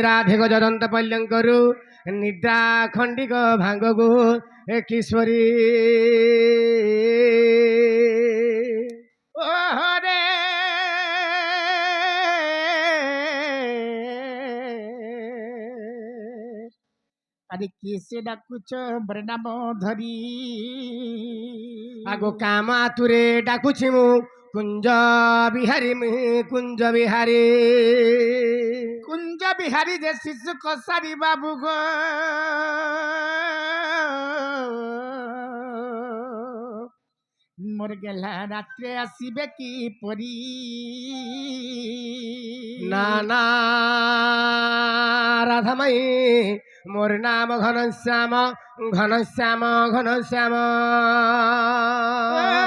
রাধে গজদন্ত পল্যঙ্করু নিদ্রা খণ্ডিক ভাঙ্গগু কিশোরী ওরে আরে কিসে ডাকুছ বরনাম ধরি আগো কামা তুরে ডাকুছি মু কুঞ্জ বিহারী কুঞ্জ বিহারী কুঞ্জ বিহারী যে শিশু কসারি বাবু গো মোর গেলা রাত্রে আসিবে কি পরি না না রাধামাই মোর নাম ঘনশ্যাম ঘনশ্যাম ঘনশ্যাম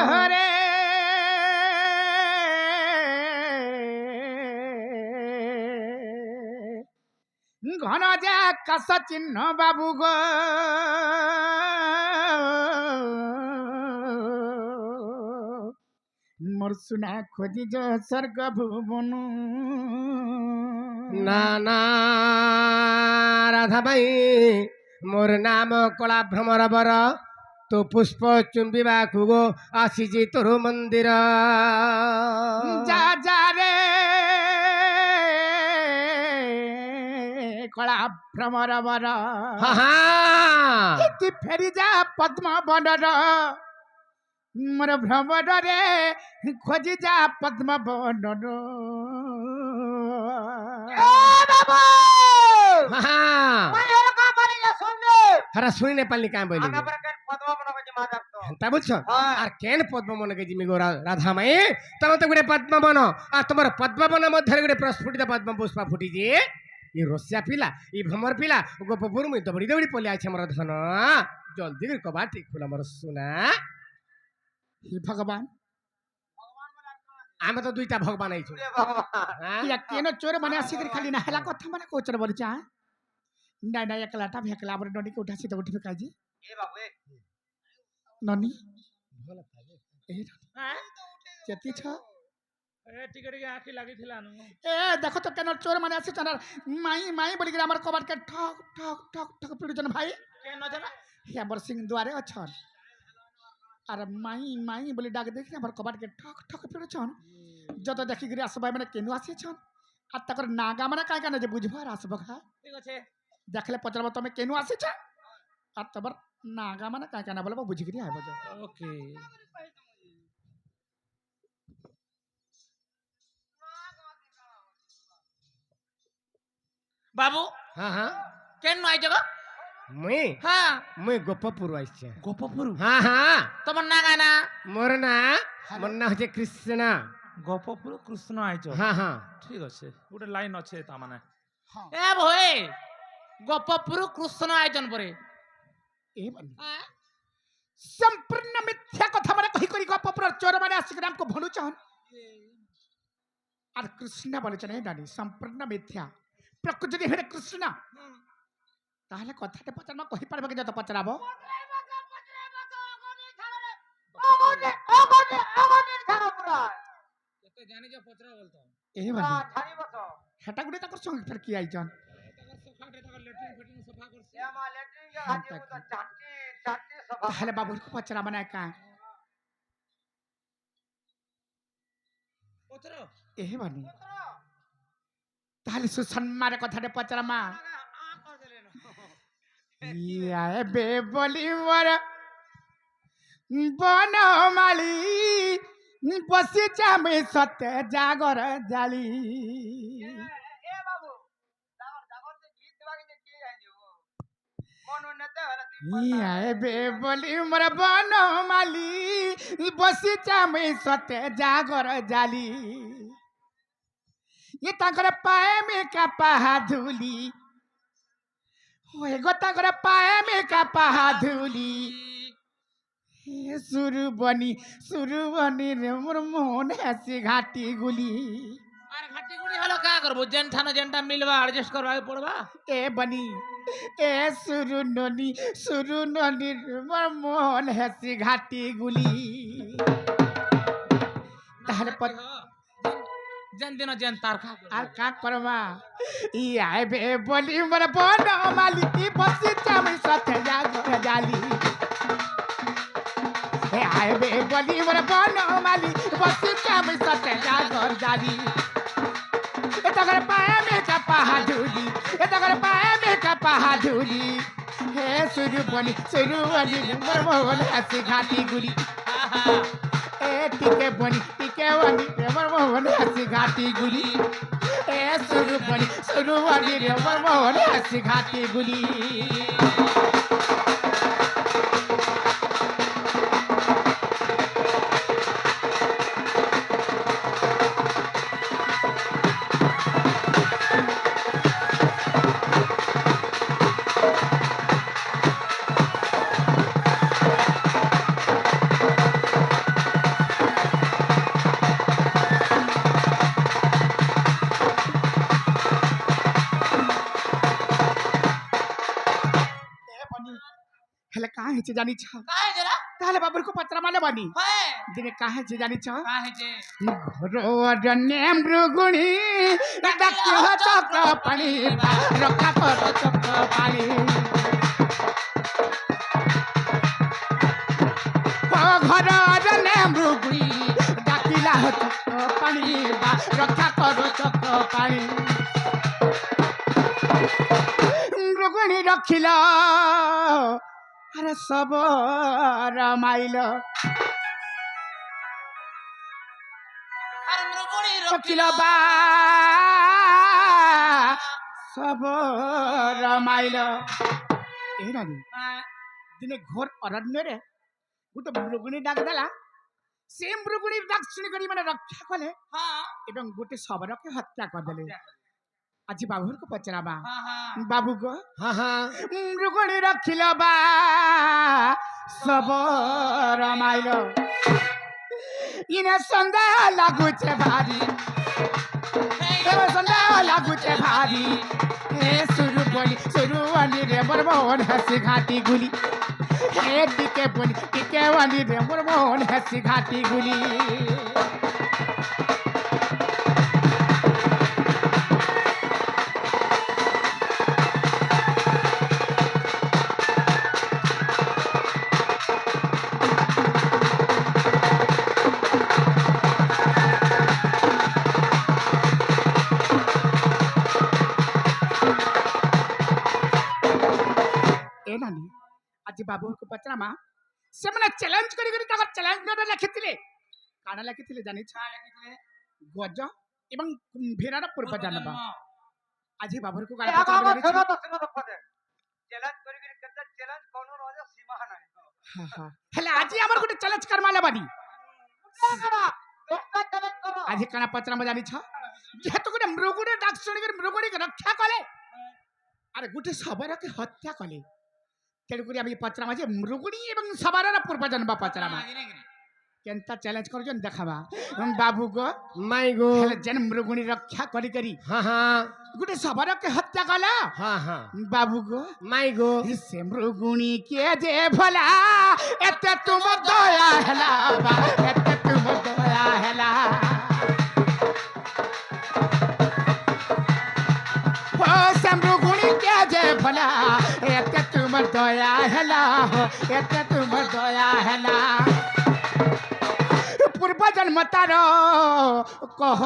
হরে ঘন যা কাশ চিহ্ন বাবু গো মোর সুনা খোঁজি যে স্বর্গ ভুবন না না রাধামাই মোর নাম কলা ভ্রমর বর তো পুষ্প চুম্বিবাকু গো আসিছি তোর মন্দির যা যা রে কলা ভ্রমর বর হা হা তুই ফেরি যা পদ্ম বনর মোর ভ্রমর রে খোঁজি যা পদ্ম বনর হরা শুনি না পারলি কাম বলি তা বলছো আর কেন পদ্মবন কে জিমি গো রাধামাই তোমার তো গোটে পদ্মবন আর তোমার পদ্মবন মধ্যে গোটে প্রস্ফুটিত পদ্ম পুষ্পা ফুটিছে ই রসিয়া পিলা ই ভ্রমর পিলা গোপপুর মুই দৌড়ি দৌড়ি পলি আছে আমার ধন জলদি করে কবা ঠিক ফুল আমার সোনা হে ভগবান আমি তো দুইটা ভগবান আইছো ইয়া কেন চোর মানে আসিকি খালি না হেলা কথা মানে কোচর বলছা না না একলাটা ভেকলা বড় ননি কে উঠাছি তো উঠবে কাজি এ বাবু এ ননি ভালো থাকে এ চেতি ছ টিকে টিকে আঁখি লাগিଥିଲା নু এ দেখো তো কেন চোর মানে আসি চানার মাই মাই বলি গেলে আমার কবাট কে ঠক ঠক ঠক ঠক পিড়ুজন ভাই কেন জানা হে বর সিং দুয়ারে অছন আর মাই মাই বলি ডাক দেখি আমার কবাট কে ঠক ঠক পিড়ুজন যত দেখি গিরি আসবাই মানে কেন আসিছন আর তাকর নাগা মানে কাই কানে যে বুঝবার আসব খা ঠিক আছে দেখলে পচারব তুমি কেন আসিছ আর তবর নাগা মানে কাই কানে বলবো বুঝি গিরি আইব যা ওকে বাবু হ্যাঁ হ্যাঁ কেন আইছ গো মুই হ্যাঁ মুই গোপপুর আইছে গোপপুর হ্যাঁ হ্যাঁ তোমার না গানা মোর না মোর না হচ্ছে কৃষ্ণ গোপপুর কৃষ্ণ আইছ হ্যাঁ হ্যাঁ ঠিক আছে গোটে লাইন আছে তা মানে হ্যাঁ এ ভয়ে গোপপুর কৃষ্ণ আয়োজন পরে এ বলি संपूर्ण मिथ्या कथा माने कही करी गपपुर चोर माने आसिक हमको भणुचन और कृष्ण बोले चने डानी संपूर्ण मिथ्या प्रकृति जदि हेरे कृष्ण ताहले कथाटे पचरमा कहि पारबे कि जत पचराबो तो जानी जो पचरा बोलता ए बनी हेटा गुडे तकर संग फेर की आइचन ताहले बाबू को पचरा माने का ए बनी ताहले सुसन्मार कथाटे पचरमा या बे बोली मोर बनमाली बसी चामे सत्य जागर जाली या बे बोली मोर बनमाली बसी चामे सत्य जागर जाली ये ताकर पाए में का पहा धूली होए गो ताकर पाए में का पहा धूली सुरु बनी रे मोर मोहन हसी घाटी गुली আর ঘাটি গুড়ি হলো কা করব জেনঠানো জেনটা মিলবা অ্যাডজাস্ট করবা পড়বা ए बनी ए सुरु ननी रे मोर मोहन हसी घाटी गुली ताहले जेन दिन जेन तार खा আর কা করবা ই আইবে বলি মোর বন মালিকি বসি চামি সাথে যা ঘর জালি হে আইবে বলি মোর বন মালি বসি চামি সাথে যা ঘর জালি এটা করে পায়ে মে কাপা ঝুলি এটা করে পায়ে মে কাপা ঝুলি হে সুরু বনি মোর বন হাসি ঘাটি গুলি এ টিকে বনি মোর বন হাসি ঘাটি গুলি এ সুরু বনি মোর বন হাসি ঘাটি গুলি হেলে কাহে হচ্ছে জানিছ काहे जरा তাহলে বাবুর কো পত্রা মানে বানি है দিনে কাহে হচ্ছে জানিছ काहे जे ঘরনে মৃগুণী ডাকি চক্র পানি রক্ষা কর চক্র পানি ঘরনে মৃগুণী ডাকিলা চক্র পানি রক্ষা কর চক্র পানি মৃগুণী রখিল আরে সব রামাইল আর মৃগুড়ি রখিল বা সব রামাইল এই নানি দিনে ঘোর অরণ্যরে গোটে মৃগুণী ডাক দেলা সে মৃগুণী ডাক শুনি করি মানে রক্ষা কলে हां এবং গোটে শবরকে হত্যা করদেলে আজি বাবুরকে পচরাবা हां हां বাবু গো হ্যাঁ হ্যাঁ মৃগুণী রখিল বা সব রামাইল ইনে সন্দেহ লাগুছে ভারী সন্দেহ লাগুছে ভারী হে শুরু বনি রে মোর মোহন হাসি ঘাটি গুলি হে টিকে বনি রে মোর মোহন হাসি ঘাটি গুলি এ নানি আজি বাবুকে পচরামা সেমানে চ্যালেঞ্জ করি করি তাকে চ্যালেঞ্জ নোট লিখিলে কানা লিখিলে জানিছ গজ এবং কুম্ভীরার পূর্ব জন্ম আজি বাবুকে গালা পচরামা চ্যালেঞ্জ করি করি কেতে চ্যালেঞ্জ কোন রজে সীমা নাই হেলে আজি আমার গোটে চ্যালেঞ্জ করমালে বানি দোস্তা চ্যালেঞ্জ করো আজি কানা পচরামা জানিছ যেহেতু গোটে মৃগুড়ি ডাক শুনি করি মৃগুড়িকে রক্ষা কলে আরে গোটে সবরকে হত্যা কলে তেণুকরি আমি পচরামা যে মৃগুড়ি এবং সবরের পূর্ব জন্ম পচরামা কেনতা চ্যালেঞ্জ করছেন দেখাবা বাবু গো মাই গো হেলে যেন মৃগুণী রক্ষা করি করি হ্যাঁ হ্যাঁ গোটে সবরকে হত্যা কলা হ্যাঁ হ্যাঁ বাবু গো মাই গো সে মৃগুণী কে যে ভোলা এতে তুম দয়া হেলা বা এতে তুম দয়া হেলা ও সে মৃগুণী কে যে ভোলা এতে তুম দয়া হেলা এতে তুম দয়া হেলা পূর্ব জন্ম তার কহ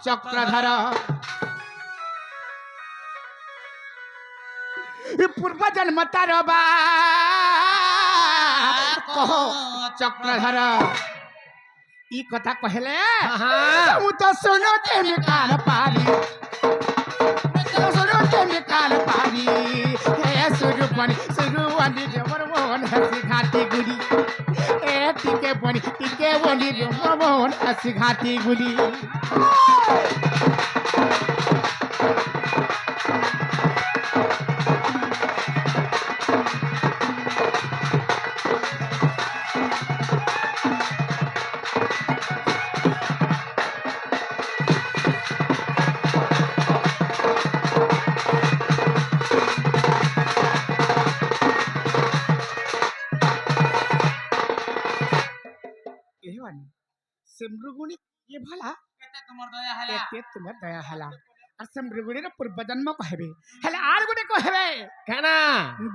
চক্রধর পূর্ব জন্ম তার বা কহ চক্রধর ই কথা কহেলে মু তো শুনুতে মি কান পারি শুনুতে মি কান পারি হে সুরুপনি জবর মোহন হাসি ঘাটি গুলি এ টিকে বনি জবর মোহন হাসি ঘাটি গুলি से मृगुणी ये भला তোমার দয়া হেলা এতে তোমার দয়া হেলা আর সে মৃগুড়ির পূর্বজন্ম কহেবে হেলে আর গুটে কহেবে কেনা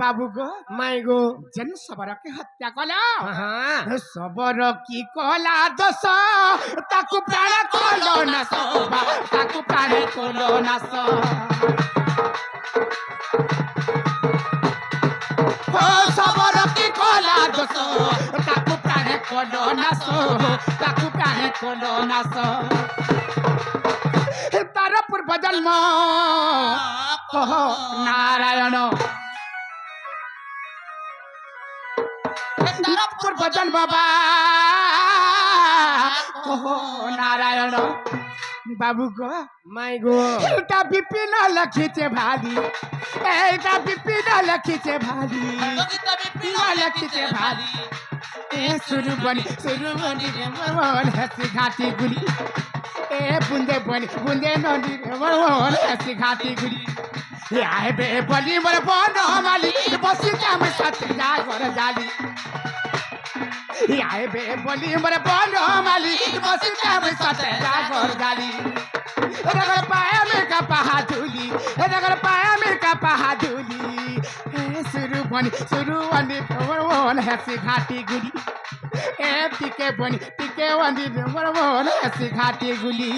বাবু গো মাই গো যেন সবরকে হত্যা কল হ্যাঁ সবর কি কলা দোষ তাকু প্রাণ কল নাশ তাকু প্রাণ কল নাশ ও সবর কি কলা দোষ তাকু প্রাণ কল নাশ তাকু প্রাণ কল নাশ তার পূর্ব জন্ম কহ নারায়ণ পূর্ব জন্ম কহ নারায়ণ বাবু গো মাই গো এটা বিপিন লখিছে ভালি এইটা বিপিন লখিছে ভালি বগিতা বিপিন লখিছে ভালি এ সুরবনি রে মন হাসি ঘাটি গুলি এ বুন্দে নদী রে মন হাসি ঘাটি গুলি এ আইবে বলি মোর বন মালি বসি কাম সাথে যা ঘর জালি এ আইবে বলি মোর বন মালি বসি কাম সাথে যা ঘর জালি रगड़ पाया मेरे का पहा धूली रगड़ पाया मेरे का पहा धूली शुरू बनी वन हसी घाटी गुली ए टिके वनी वन हसी घाटी गुली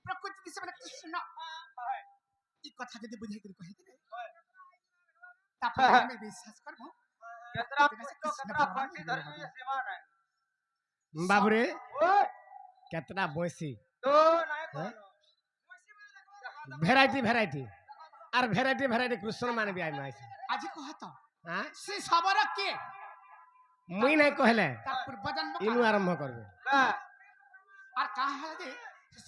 প্রকৃতি দিছে মানে কৃষ্ণ এই কথা যদি বুঝাই করে কহি দিলে তারপরে আমি বিশ্বাস করব केतरा पुष्टो केतरा फांसी धरनी ये सीमा नहीं বাবুরে ओए কেতনা বয়সী तो नहीं कहनो ভ্যারাইটি আর ভ্যারাইটি কৃষ্ণ মানে বি আইম আইছে আজি কহত হ্যাঁ সে সবর কে মুই নাই কহলে তার পূর্ব জন্ম ইনু আরম্ভ করবে ना আর কাহা হলে যে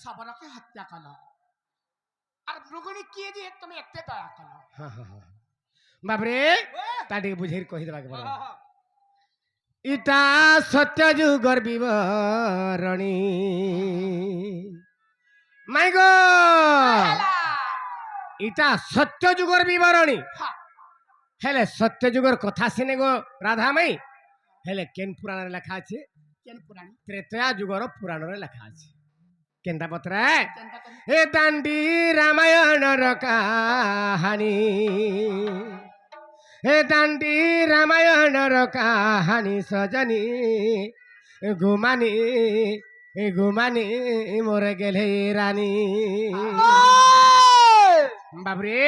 সবরকে হত্যা কল আর মৃগুণী কে যে তুমি এতে দয়া কল হ্যাঁ বাবরে তা ଟିକେ বুঝেই কহি দেবাকে বলো हाँ हाँ ইটা সত্য যুগর বিবরণী মাই গো ইটা সত্য যুগর বিবরণী হেলে সত্য যুগর কথা সিনে গো রাধা মাই হেলে কেন পুরাণে লেখা আছে কেন পুরাণ ত্রেতয়া যুগর পুরাণরে লেখা আছে কেনটা পত্রে কেনটা কেন এ দাଣ୍ଡি রামায়ণর কাহানি হে দাণ্ডি রামায়ণর কাহানি সজনী ঘুমানি মরে গেলে রানী বাবরে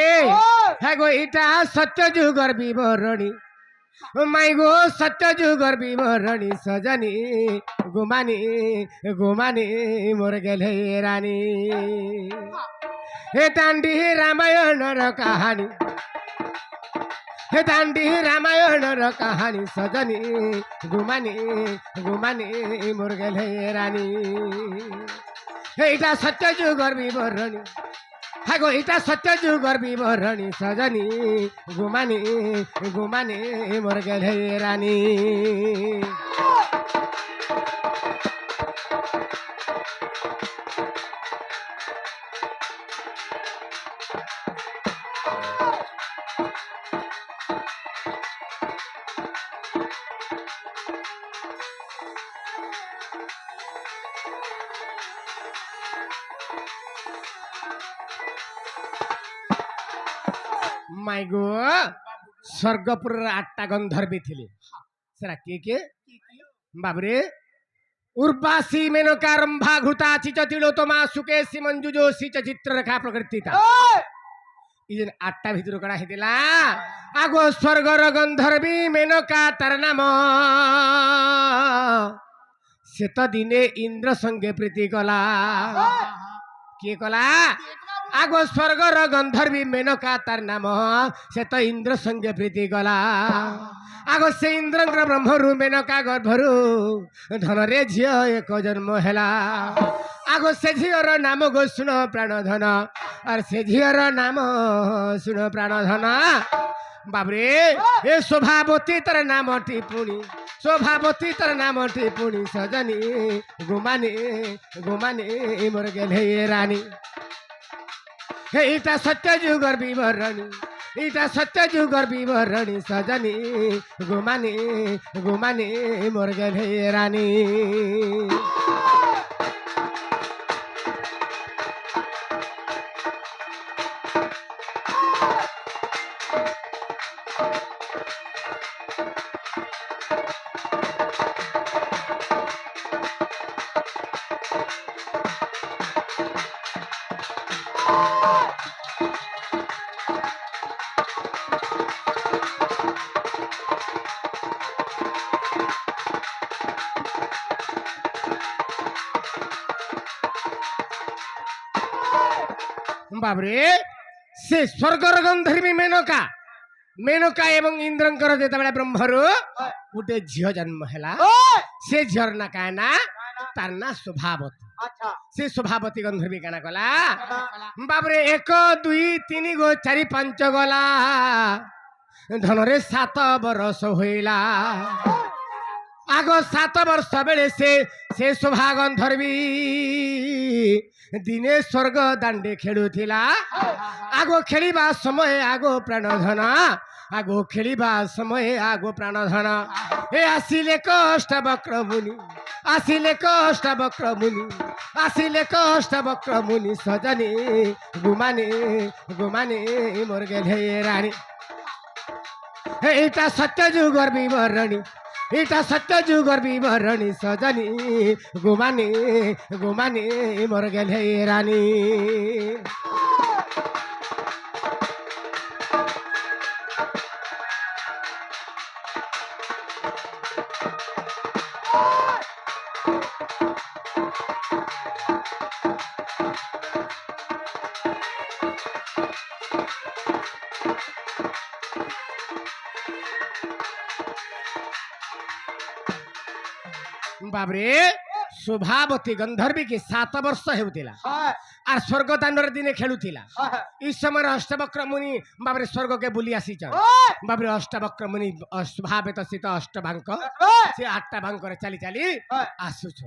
হ্যাঁ গো এটা সত্য যুগর বিবরণী মাই গো সত্য যুগর বিবরণী সজনী ঘুমানি মরে গেলে রানী হে দাণ্ডি রামায়ণর কাহানি হে দাণ্ডি রামায়ণর কাহানি সজনী ঘুমানি মোর গেলে রানী এইটা সত্য যুগর বিবরণী হ্যাঁ গো এটা সত্য যুগর বিবরণী সজনী ঘুমানি মোর গেলে রানী মাই গো স্বর্গপুরের 8টা গন্ধর্বী ଥିଲେ সেরা কে বাবরে উর্বাসী মেনকা রম্ভা ঘৃতা চিচ তিলোতমা সুকেশী মঞ্জু যোশী চ চিত্ররেখা প্রকৃতিতা ইজেন আটটা ভিতর করা হইতিলা আগো স্বর্গর গন্ধর্বী মেনকা তার নাম সে তো দিনে ইন্দ্র সঙ্গে প্রীতি কলা কি কলা আগো স্বর্গর গন্ধর্বী মেনকা তার নাম সে তো ইন্দ্র সঙ্গে প্রীতি কলা আগো সে ইন্দ্রঙ্কর ব্রহ্মরু মেনকা গর্ভরু ধনরে ঝিও এক জন্ম হেলা আগো সে ঝিওর নাম গো শুণ প্রাণধন আর সে ঝিওর নাম শুণ প্রাণধন বাবরে এ শোভাবতী তার নামটি পুনি শোভাবতী তার নামটি পুনি সজনী গুমানি গুমানি মোর গেলে রানী এইটা সত্য যুগর বিবরণী এইটা সত্য যুগর বিবরণী সজনী গুমানি গুমানি মোর গেলে রানী বাবরে সে স্বর্গর গন্ধর্বী মেনকা মেনকা এবং ইন্দ্রঙ্কর যেতবে ব্রহ্মরু গোটে ঝিও জন্ম হেলা সে ঝিওর না কায় না তার না শোভাবতী আচ্ছা সে শোভাবতী গন্ধর্বী কানা কলা বাবরে 1 2 3 গো 4 5 গলা ধনরে 7 বরষ হইলা আগ 7 বর্ষ বেড়ে সে শোভা গন্ধর্বী দিনে স্বর্গ দাণ্ডে খেলুলা আগ খেলিবা সময় আগ প্রাণধন আগ খেলিবা সময় আগ প্রাণধন এ আসিলে কষ্ট বক্র মুনি আসিলে কষ্ট বক্র মুনি আসিলে কষ্ট বক্র মুনি সজনী গুমানি গুমানি মোর গেলে রানী এইটা সত্য যুগর বিবরণী এটা সত্য যুগর বিবরণী সজনী গুমানি গুমানি মোর গেলে রানী বাবরে শোভাবতী গন্ধর্বী কি 7 বর্ষ হেউতিলা আর স্বর্গ দাণ্ডর দিনে খেলুলা এই সময় অষ্টবক্র মুনি বাবরে স্বর্গকে বুলি আসিছন বাবরে অষ্টবক্র মুনি শোভাবেত শীত অষ্টবাঙ্ক সে 8টা বাঙ্করে চালি চালি আসুছ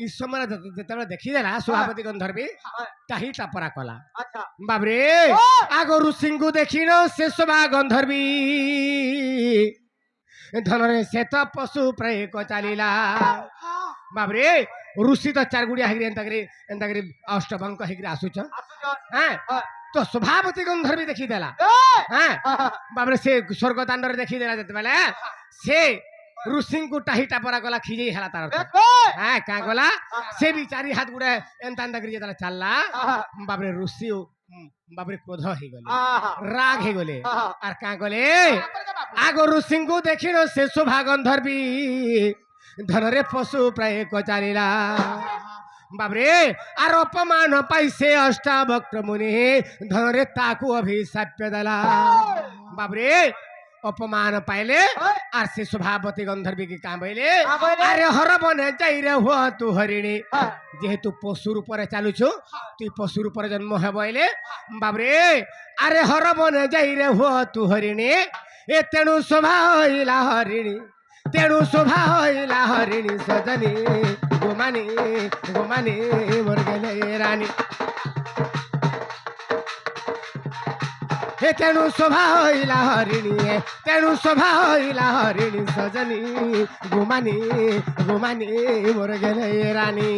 এই সময় যেতবে দেখিদেলা শোভাবতী গন্ধর্বী তাহি টাপরা কলা আচ্ছা বাবরে আগ ঋষিঙ্কু দেখিন সে শোভা গন্ধর্বী ধনরে শ্বেত পশু প্রেক চালিলা বাবরে ঋষি তো 4 গুড়িয়া হেগরি এন্তাগরি অষ্টবাঙ্ক হেগরি আসুছ হ্যাঁ তো শোভাবতী গন্ধর্বী দেখিদেলা হ্যাঁ বাবরে সে স্বর্গ দাণ্ডরে দেখিদেলা যেতবেলে সে ঋষিঙ্কু টাহিটা পরা গলা খিজেই হেলা তার হ্যাঁ কা গলা সে বি 4 হাত গুড়ে এন্তাগরি যেতবেলে চাললা বাবরে ঋষি বাবরে ক্রোধ হয়ে গলে রাগ হয়ে গলে আর কা গলে আগ ঋষিঙ্কু দেখিল সে শোভা গন্ধর্বী ধনরে পশু প্রায় কচারিলা বাবরে আর অপমান পাইছে অষ্টাবক্র মুনি ধনরে তাকু অভিশাপ্য দেলা বাবরে অপমান পাইলে আর সে শোভাবতী গন্ধর্বী কি কাঁবাইলে আরে হরবনে যাই রে হো তু হরিণী যেহেতু পশুর উপরে চালুছ তুই পশুর উপরে জন্ম হবইলে বাবরে আরে হরবনে যাই রে হো তু হরিণী এ তেণু শোভা হইলা হরিণী তেণু শোভা হইলা হরিণী সজনী গুমানি গুমানি মোর গেলে রানী হে তেণু শোভা হইলা হরিণী তেণু শোভা হইলা হরিণী সজনী গুমানি গুমানি মোর গেলে রানী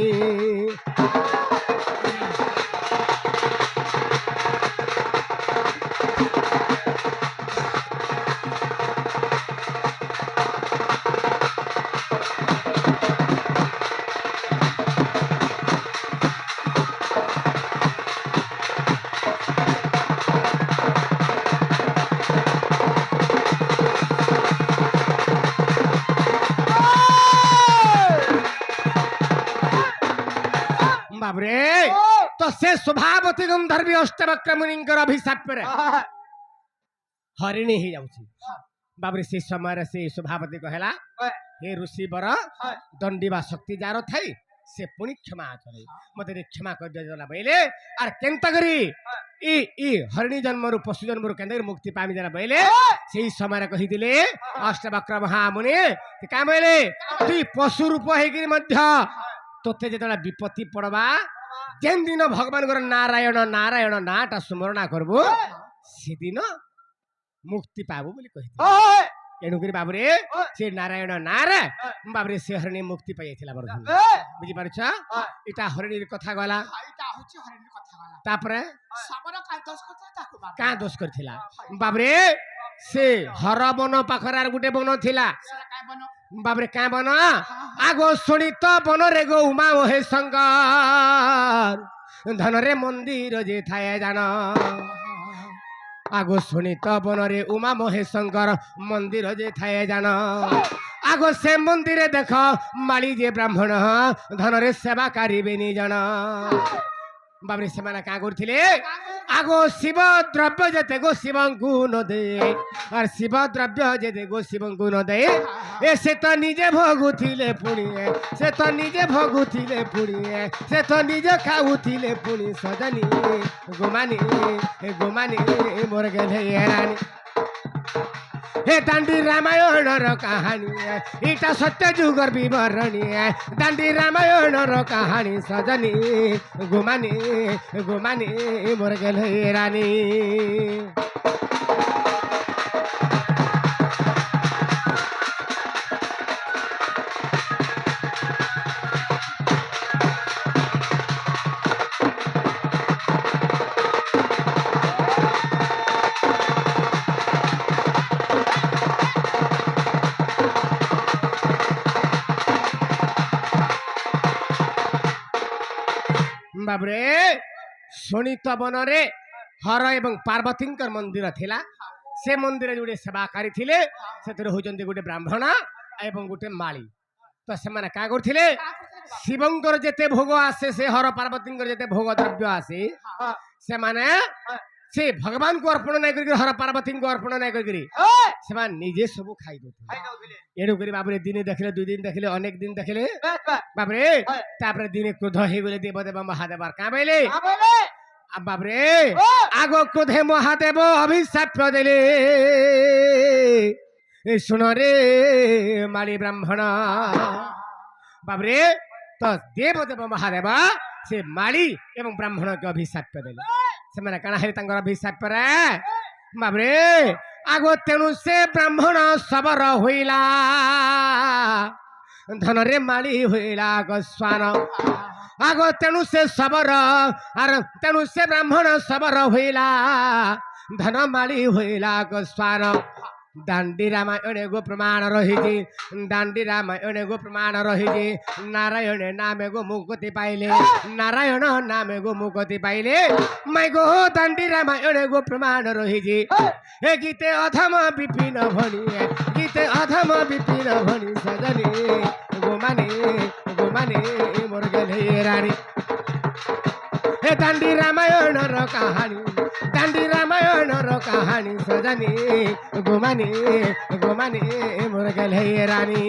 बाबरे ओ तो से स्वभावती गंधर्वी अष्टवक्र मुनिंकर अभिशाप रे हरिणी ही जाउची बाबरे से समय से स्वभावती कहला हे ऋषि बर दंडी बा शक्ति जार थाई से पुणी क्षमा करे मते क्षमा कर दे जला बैले आर केंता करी ई ई हरिणी जन्म रु पशु जन्म रु केंता करी मुक्ति पामी जला बैले सेही समय कहि दिले अष्टवक्र महामुनि का बैले तू पशु रूप हेगिरी मध्य तोते जेतला विपत्ति पड़बा जेन दिन भगवान गोर नारायण नारायण नाटा स्मरण करबो से दिन मुक्ति पाबो बोली कहि एणुकरी बाबरे से नारायण नार बाबरे से हरिणी मुक्ति पाइथिला बरधन बुझी पारछ इटा हरिणी कथा गला ଏଇଟା ହଉଛି ହରିଣ କଥା ଗଲା तापरे ସାବର କାଇଁ ଦୋଷ କଥା ତାକୁ ବାଟ का दोष करथिला बाबरे से हरबन पाखरार गुटे बन थिला ସେଟା କାଇଁ ବନ बाबरे का बन आगो सुनी तो बन रे गो उमा ओहे शंकर धन रे मंदिर जे थाए जान आगो सुनी तो बन रे उमा मोहे शंकर मंदिर जे थाए जान आगो से मंदिर देख माली जे ब्राह्मण धन रे सेवा करिबेनी जन बाबरे से माने का करथिले आगो शिव द्रव्य जेते गो शिवंकु न दे और शिव द्रव्य जेते गो शिवंकु न दे ए से तो निजे भोगुथिले पुणी से तो निजे भोगुथिले पुणी से तो निजे खाउथिले पुणी सजनी गुमानी मोर गेले रानी हे दांडी रामायण रो कहानी इटा सत्य जुगर विवरणी दांडी रामायण रो कहानी सजनी गुमानी मोर गेले रानी बाबरे शोणित वन रे हर एवं पार्वती मंदिर थिला से मंदिर जोड़े सेवाकारी थिले से होचंती गोटे ब्राह्मण एवं गोटे माली तो से माने का करथिले शिवंकर जेते भोग आसे से हर पार्वती जेते भोग द्रव्य आसे से माने से भगवान को अर्पण नहीं करी हर पार्वती को अर्पण नहीं करी से माने निजे सब खाई दो एणु करी बाबरे दिन देखले दुई दिन देखले अनेक दिन देखले बाबरे तापरे दिन क्रोध हे गले देवदेव महादेव का बेले बाबरे आगो क्रोधे महादेव अभिशाप देले सुन रे माली ब्राह्मण बाबरे तो देवदेव महादेव से माली एवं ब्राह्मण के अभिशाप देले से माने काना हे तांगर अभिशाप रे बाबरे आगो तेणु से ब्राह्मण सबर होइला धन रे माली होइला गोस्वान आगो तेणु से सबर आर तेणु से ब्राह्मण सबर होइला धन माली होइला गोस्वान दांडी रामायण गो प्रमाण रही दांडी रामायण गो प्रमाण रही नारायण नामे गो मुक्ति पाइले नारायण नामे गो मुक्ति पाइले मैं गो दांडी रामायण गो प्रमाण रही हे गीते अधम विपिन भणी गीते अधम विपिन भणी सजनी गुमानी मोर गेले रानी हे दांडी रामायण रो कहानी दांडी रामायण रो कहानी सजनी गुमानी मोर गेले रानी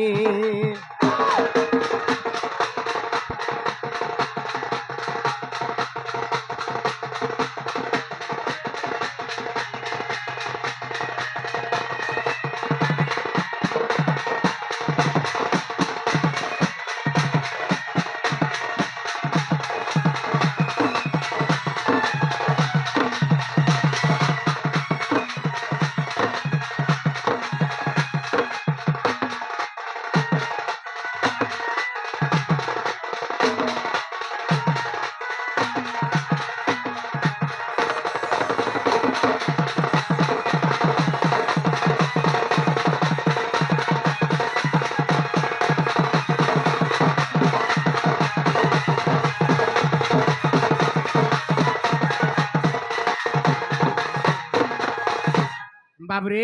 बाबरे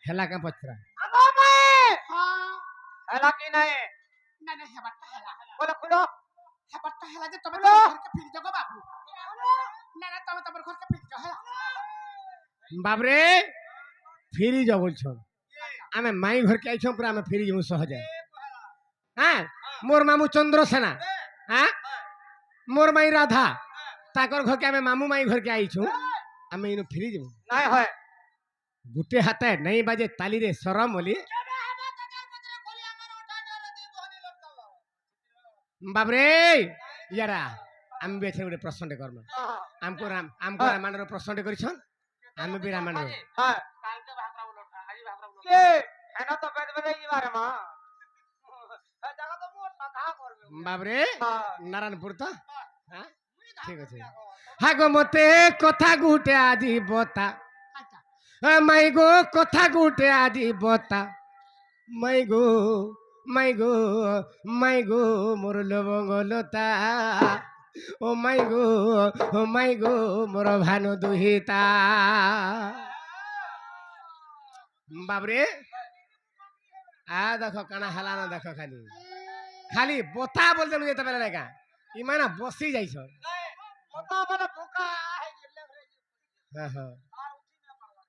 हेला का पचरा हेला की नहीं ନା ନା ହେବାଟା ହେଲା बोलो खुलो হ্যাপারটা হেলা যে তুমি তোমার ঘরকে ফিরে যাও গো বাবু না না তুমি তোমার ঘরকে ফিরে যাও হেলা বাবরে ফিরি যাও বলছ আমি মাই ঘরকে আইছ পুরা আমি ফিরি যাবো সহজে হ্যাঁ মোর মামু চন্দ্রসেনা হ্যাঁ মোর মাই রাধা তাকর ঘরকে আমি মামু মাই ঘরকে আইছু আমি ইনু ফিরি যাবো নাই হয় গুটে হাতে নাই বাজে তালিরে সরম বলি বাবরে ইয়ারা আমি বেছে গোটে প্রশ্নটে করব আমকো রামায়ণর প্রশ্নটে করিছন আমি বি রামায়ণর হ্যাঁ কালকে ভাকরা বলো আজি ভাকরা বলো কে এনা তো বেদ বেদ ইবারে মা এই জায়গা তো মোর কথা করবে বাবরে হ্যাঁ নারায়ণপুর তো হ্যাঁ ঠিক আছে হ্যাঁ গো মতে কথা গুটে আজি বতা মাই গো কথা গুটে আজি বতা মাই গো মাই গো মাই গো মোর লবঙ্গলতা ও মাই গো মোর ভানু দুহিতা বাবরে দেখো কানা হেলানো দেখো খালি খালি বতা বলতে যেতে পারে না কা ইমানা বসি যাইছ কথা মানে বোকা হই গেলে রে হ্যাঁ হ্যাঁ আর উঠি না পারবা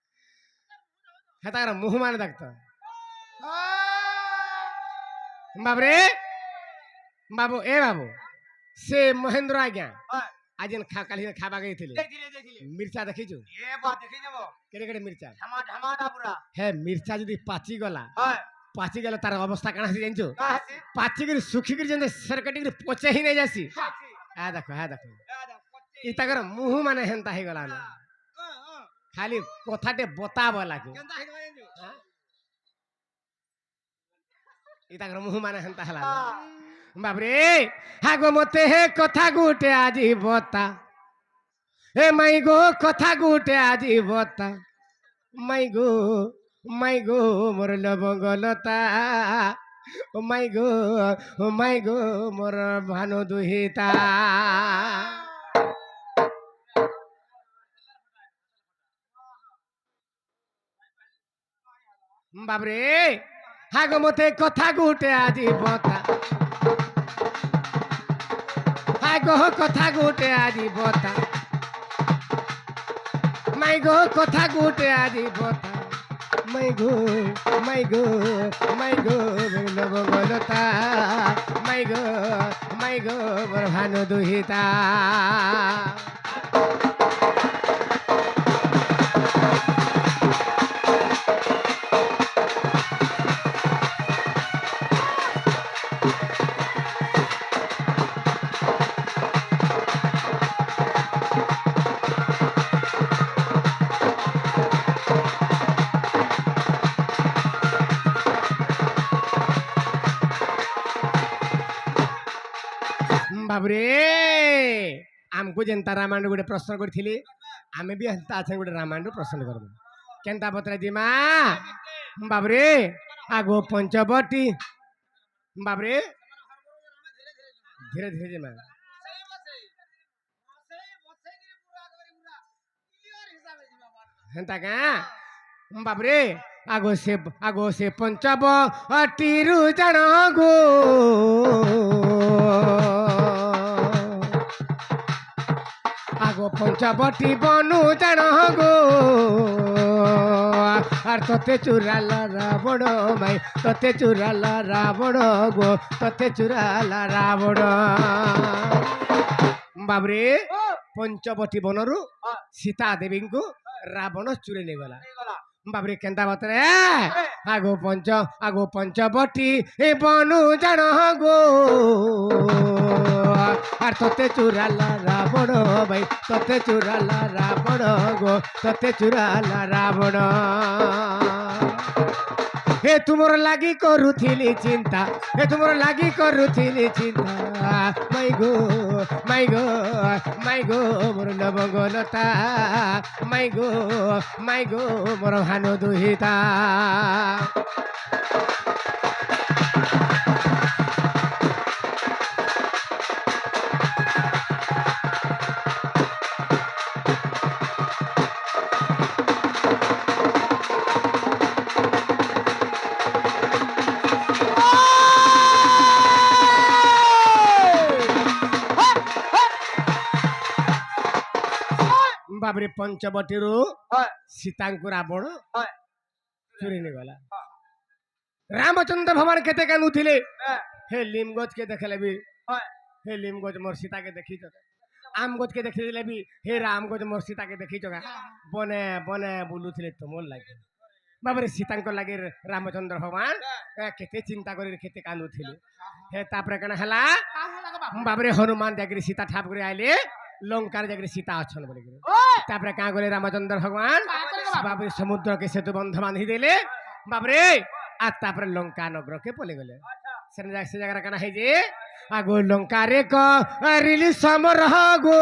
হ্যাঁ তার মুহ মানে দেখতো বাবরে বাবু এ বাবু সে মহেন্দ্র আজ্ঞা হ্যাঁ আজ কালি খাবা গেছিলে দেখিলে মির্চা দেখিছু এ বাত দেখি যাব কেড়ে কেড়ে মির্চা ধামা ধামাটা পুরা হ্যাঁ মির্চা যদি পাচি গলা হ্যাঁ পাচি গেলে তার অবস্থা কাଣା হয়ে জানছো না হাসি পাচি করে শুখি করে যেন সরকাটি করে পচে হি নাই যাসি হাসি হ্যাঁ দেখো দাদা পচে ই তাকর মুহ মানে হেনতা হয়ে গলা না খালি কথাটে বতাব লাগে কেনতা হই গেল হ্যাঁ? ই তাকর মুহ মানে হেনতা হেলা না। বাবরে হাগো মতে হে কথা গুটে আজি বতা হে মাই গো কথা গুটে আজি বতা মাই গো মোর লবঙ্গলতা ও মাই গো মোর ভানু দুহিতা বাবরে হাগো মতে কথা গুটে আজি বতা হাগো কথা গুটে আজি বতা মাই গো কথা গুটে আজি বতা মাই গো মোর লবঙ্গলতা মাই গো মোর ভানু দুহিতা বাবরে আমକୁ ଯେନ୍ତା ରାମାୟଣ ଗୋଟେ ପ୍ରଶ୍ନ କରିଥିଲି ଆମେ ବି ତା ସାଙ୍ଗେ ଗୋଟେ ରାମାୟଣ ପ୍ରଶ୍ନ କରିବୁ କେନ୍ତା ପତ୍ର ଜିମା ବାବରେ ଆଗ ପଞ୍ଚବଟୀ ବାବରେ ଧୀରେ ଧୀରେ ଜିମା ହେନ୍ତା କାଁ ବାବରେ ଆଗ ସେ ପଞ୍ଚବଟିରୁ ଜାଣ ଗো আগো পঞ্চবটি বনু জান গো আর তোতে চুরালা রাবণ মাই তোতে চুরালা রাবণ গো তোতে চুরালা রাবণ বাবরে পঞ্চবটি বনরু সীতা দেবীଙ୍କୁ রাবণ চুরে নেগলা বাবরে কেন্তা বতরে আগো পঞ্চবটি বনু জান গো আর তোতে চুরালা রাবণ ভাই তোতে চুরালা রাবণ গো তোতে চুরালা রাবণ হে তুমর লাগি করুথিলি চিন্তা হে তুমর লাগি করুথিলি চিন্তা মাই গো মোর লবঙ্গলতা মাই গো মোর ভানু দুহিতা ବାବରେ ପଞ୍ଚବଟୀରୁ হয় ସୀତାଙ୍କୁ ରାବଣ হয় ଚୁରି ନେଇଗଲା। ରାମଚନ୍ଦ୍ର ଭଗବାନ କେତେ କାନ୍ଦୁଥିଲେ। হ্যাঁ ହେ ଲିମ ଗଛ କେ ଦେଖିଲେ ବି হয় ହେ ଲିମ ଗଛ ମୋର ସୀତାକେ ଦେଖିଛ। ଆম ଗଛ କେ ଦେଖିଦେଲେ ବି ହେ ରାମ ଗଛ ମୋର ସୀତାକେ ଦେଖିଛ। ବନେ ବନେ ବୁଲୁଥିଲେ ତୁମର ଲାଗି। ବାବରେ ସୀତାଙ୍କ ଲାଗି ରାମଚନ୍ଦ୍ର ଭଗବାନ କେତେ ଚିନ୍ତା କରି କେତେ କାନ୍ଦୁଥିଲେ। ହେ ତାପରେ କଣ ହେଲା का होला गो बाबू ବାବରେ ହନୁମାନ ଯାଇକରି ସୀତା ଠାପ କରି ଆଇଲେ ଲଙ୍କାର ଯାଇକରି ସୀତା ଅଛନ୍ ବୋଲିକିରି। ওই ତାପରେ କାଁ କଲେ ରାମଚନ୍ଦ୍ର ଭଗବାନ ବାବରେ ସମୁଦ୍ରକେ ସେତୁ ବନ୍ଧ ବାନ୍ଧି ଦେଲେ ବାବରେ আর তারপরে লঙ্কা নগরকে পলে গেলে সে জায়গাটা কানা হয়েছে আগো লঙ্কারে রিলি সমরহ গো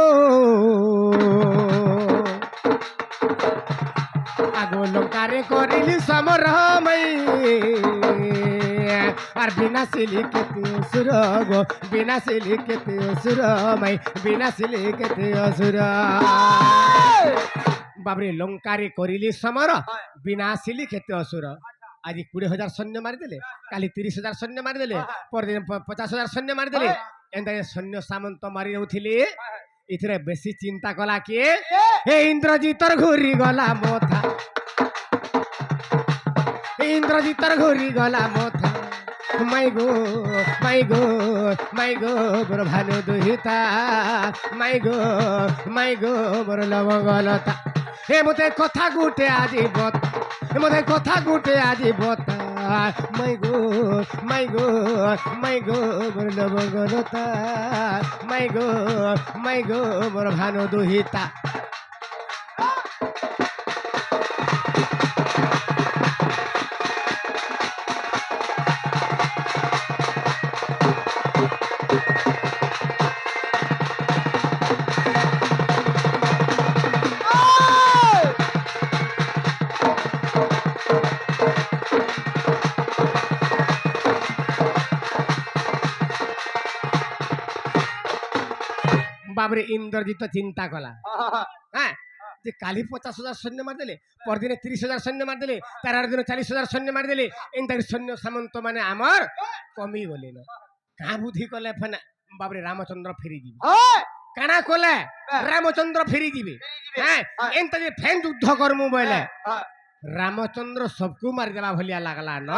আগো লঙ্কারে করিলি সমরহ মাই আর বিনা সিলি কেতে অসুর গো বিনা সিলি কেতে অসুর মাই বিনা সিলি কেতে অসুর বাবরে লঙ্কারে করিলি সমর বিনা সিলি কেতে অসুর। আজ 20,000 সৈন্য মারিদেলে, কালি 30,000 সৈন্য মারিদেলে, পরদিন 50,000 সৈন্য মারিদেলে। এন্তা সৈন্য সামন্ত মারি যাউଥିଲେ এথিরে বেশি চিন্তা কলা কি হে ইন্দ্রজিতর ঘুরি গলা মথা ইন্দ্রজিতর ঘুরি গলা মথা মাই গো মাই গো মাই গো বড় ভানু দুহিতা মাই গো বড় লবঙ্গলতা হে মতে কথা গুটে আজি বত মতে কথা গুটে আজি বতা মাই গো মাই গো মাই গো বড় লবঙ্গলতা মাই গো বড় ভানু দুহিতা। বাবরে ইন্দ্রজিৎ চিন্তা কলা হ্যাঁ যে কালি 50,000 সৈন্য মারিদেলে পরদিনে 30,000 সৈন্য মারিদেলে তার আর দিন 40,000 সৈন্য মারিদেলে এন্তা সৈন্য সামন্ত মানে আমার কমি গলে না কাঁ বুদ্ধি কলে ফেনা বাবরে রামচন্দ্র ফেরি যাবে হয় কানা কলে রামচন্দ্র ফেরি যাবে হ্যাঁ এন্তা যে ফেন যুদ্ধ করমু বলে হয় রামচন্দ্র সবকু মারি দেবা ভলিয়া লাগলা ন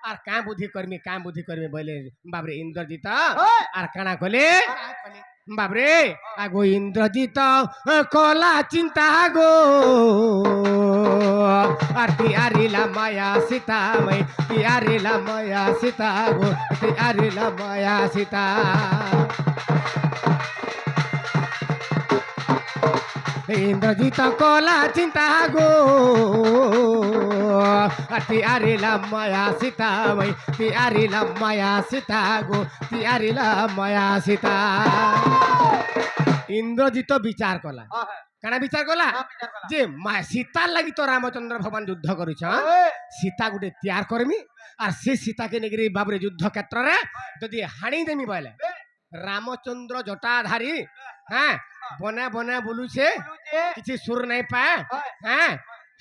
আর কাঁ বুদ্ধি করমি বলে বাবরে ইন্দ্রজিৎ আর কানা কলে বাবরে আগো ইন্দ্রজিৎ কলা চিন্তা গো আর তিয়ারিলা মায়া সীতা মাই তিয়ারিলা মায়া সীতা গো তিয়ারিলা মায়া সীতা ইন্দ্রজিৎ কলা চিন্তা গো তিয়ারিলা মায়া সীতা মাই তিয়ারিলা মায়া সীতা গো তিয়ারিলা মায়া সীতা। ইন্দ্রজিৎ বিচার কলা কানা বিচার কলা যে সীতার লাগি তো রামচন্দ্র ভগবান যুদ্ধ করুছ সীতা গোটে তৈয়ার করমি আর সে সীতাকে নেগিরি বাবরে যুদ্ধ ক্ষেত্রে যদি হানি দেমি বলে রামচন্দ্র জটাধারী হ্যাঁ বনে বনে বুলুছে কিছু সুর নাই পায় হ্যাঁ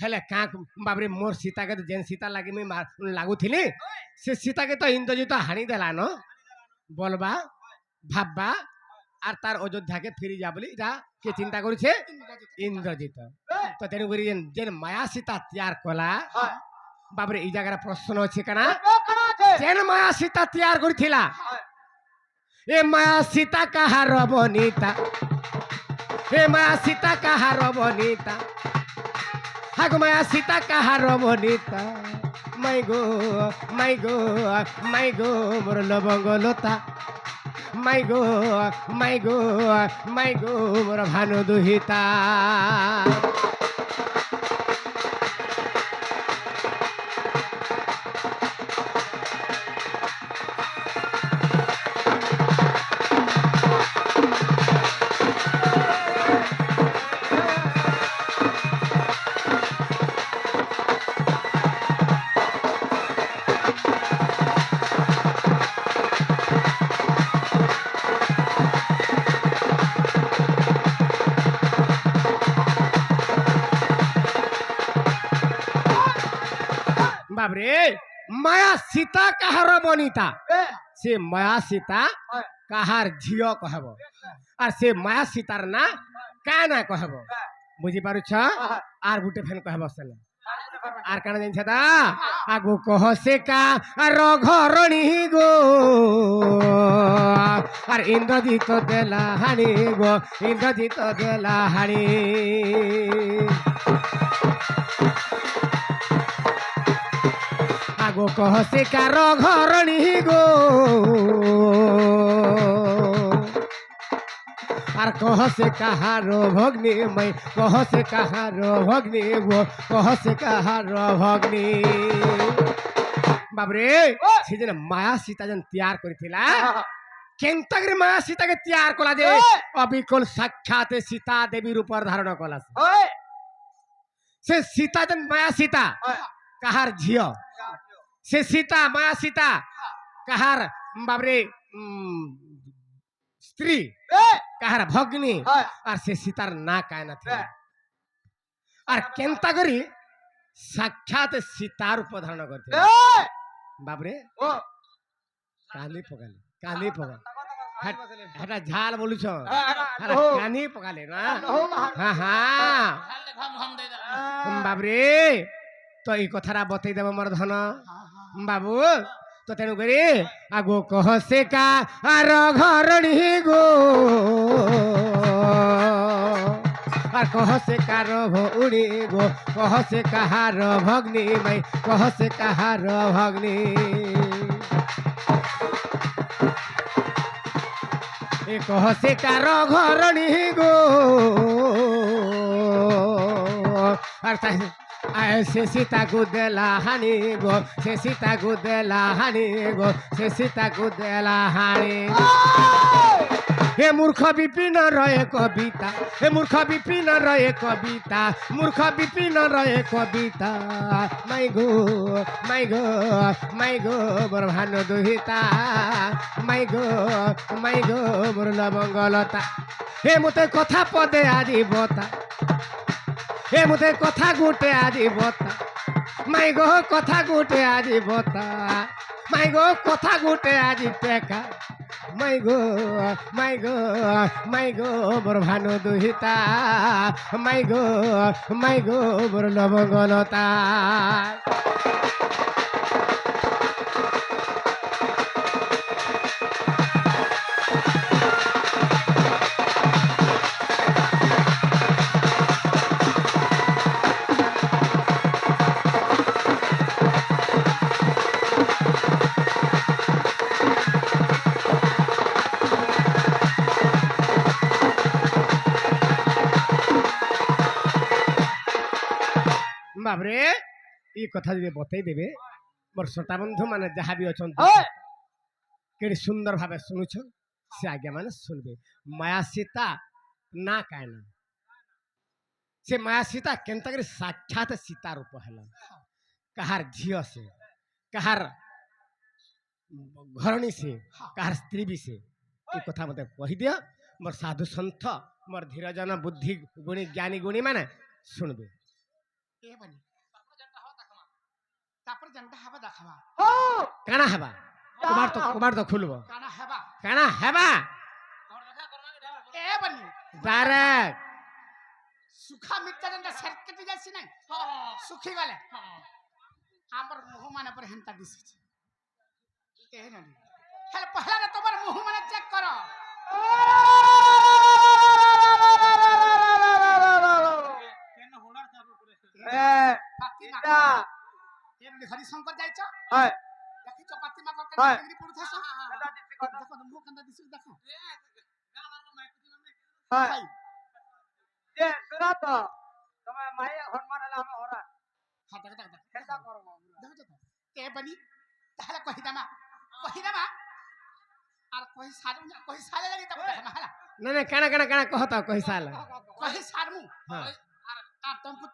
হেলে কাক বাবরে মোর সীতাকে তো যেন সীতা লাগি মুই লাগুথিলি সে সীতাকে তো ইন্দ্রজিৎ হানি দেলা ন বলবা ভাববা আর তার অযোধ্যাকে ফিরি যা বলি যা কে চিন্তা করছে ইন্দ্রজিৎ। তো তেণু করি যেন মায়া সীতা তৈয়ার কলা বাবরে এই জায়গার প্রশ্ন আছে কানা যেন মায়া সীতা তৈয়ার করেছিলা এ মায়া সীতা কাহার বনিতা এ মায়া সীতা কাহার বনিতা হাগো মায়া সীতা কাহার বনিতা মাই গো মাই গো মাই গো মোর লবঙ্গলতা মাই গো মাই গো মাই গো মোর ভানু দুহিতা। বাবরে মায়া সীতা কাহার বনিতা সে মায়া সীতা কাহার ঝিও কহব আর সে মায়া সীতার না কা না কহব বুঝি পারুছ আর গুটে ফেন কহব সেনে আর কানা জানিছ দা আগু কহ সে কা আর ঘরণী গো আর ইন্দ্রজিৎ দেলা হাড়ি গো ইন্দ্রজিৎ দেলা হাড়ি আগু কহ সে কার ঘরণী গো আর কহ সে কাহার ভগ্নি মই কহ সে কাহার ভগ্নি গো কহ সে কাহার ভগ্নি বাবরে সে যেন মায়া সীতা যেন তৈয়ার করেছিলা কেন্তাগরে মায়া সীতাকে তৈয়ার কলা যে অবিকল সাক্ষাৎ সীতা দেবীর উপর ধারণ কলা সে সীতা যেন মায়া সীতা কাহার ঝিও সে সীতা মায়া সীতা কাহার বাবরে স্ত্রী কাহার ভগ্নি আর সে সীতার না কায়না ছিল আর কেন্তা করি সাক্ষাৎ সীতার উপর ধারণ করতে বাবরে কালি পকালে কালি পকালে এটা ঝাল বলুছ কানি পকালে না হ্যাঁ হ্যাঁ বাবরে তো এই কথাটা বতাই দেব মোর ধন বাবু তো তেণু করে আগো কহ সে কা আর ঘরণী গো আর কহ সে কার ভৌড়ি গো কহ সে কাহার ভগ্নি মাই কহ সে কাহার ভগ্নি এ কহ সে কার ঘরণী গো আর তাই সে সীতা গুদেলা হানি গো সে সীতা গুদেলা হানি গো সে সীতা গুদেলা হানি হে মূর্খ বিপিন রয়ে কবিতা হে মূর্খ বিপিন রয়ে কবিতা মূর্খ বিপিন রয়ে কবিতা মাই গো মাই গো মাই গো বর ভানু দুহিতা মাই গো বর লবঙ্গলতা হে মতে কথা পদে আজি বতা হে মতে কথা গুটে আজি বতা মাই গো কথা গুটে আজি বতা মাই গো কথা গুটে আজি টেকা মাই গো বর ভানু দুহিতা মাই গো বর লবঙ্গলতা বাবরে এই কথা যদি বতাই দেবে মোর শ্রোতা বন্ধু মানে যাহা বি অছন্ত কেড়ে সুন্দর ভাবে শুনুছ সে আজ্ঞা মানে শুনবে মায়া সীতা না কায় না সে মায়া সীতা কেনতা করে সাক্ষাৎ সীতা রূপ হল কাহার ঝিও সে কাহার ঘরণী সে কাহার স্ত্রী বি সে এই কথা মতে কহি দিও মোর সাধু সন্থ মোর ধীরজন বুদ্ধি গুণী জ্ঞানী গুণী মানে শুনবে এ বনি তারপরে জানটা হাবা দেখাবা কানা হেবা কবার তো খুলব কানা হেবা কানা হেবা এ বনি ডাইরেক্ট সুখা মিটটা জানটা সেট কেটে যাচ্ছে না সুখি গলে আমার মুহ মানে পরে হেনতা দিছে এ নানি হেলে পহলা তোমার মুহ মানে চেক করো হরিশঙ্কর যাইছ দেখিছ পাতিমা করতে ডিগ্রি পড়ুথাছ দেখো মুহ কান্দা দিছে দেখো ভাই যে শুনা তো তুমি মাইয়া হরমান হলে আমি হরা হ্যাঁ দেখো কেনটা করব দেখো এ বনি তাহলে কহিদামা আর কহি সালে লাগি তবে দেখো হালা না কানা কহতা কহি সাল কহি সারমু হ্যাঁ আর তুমি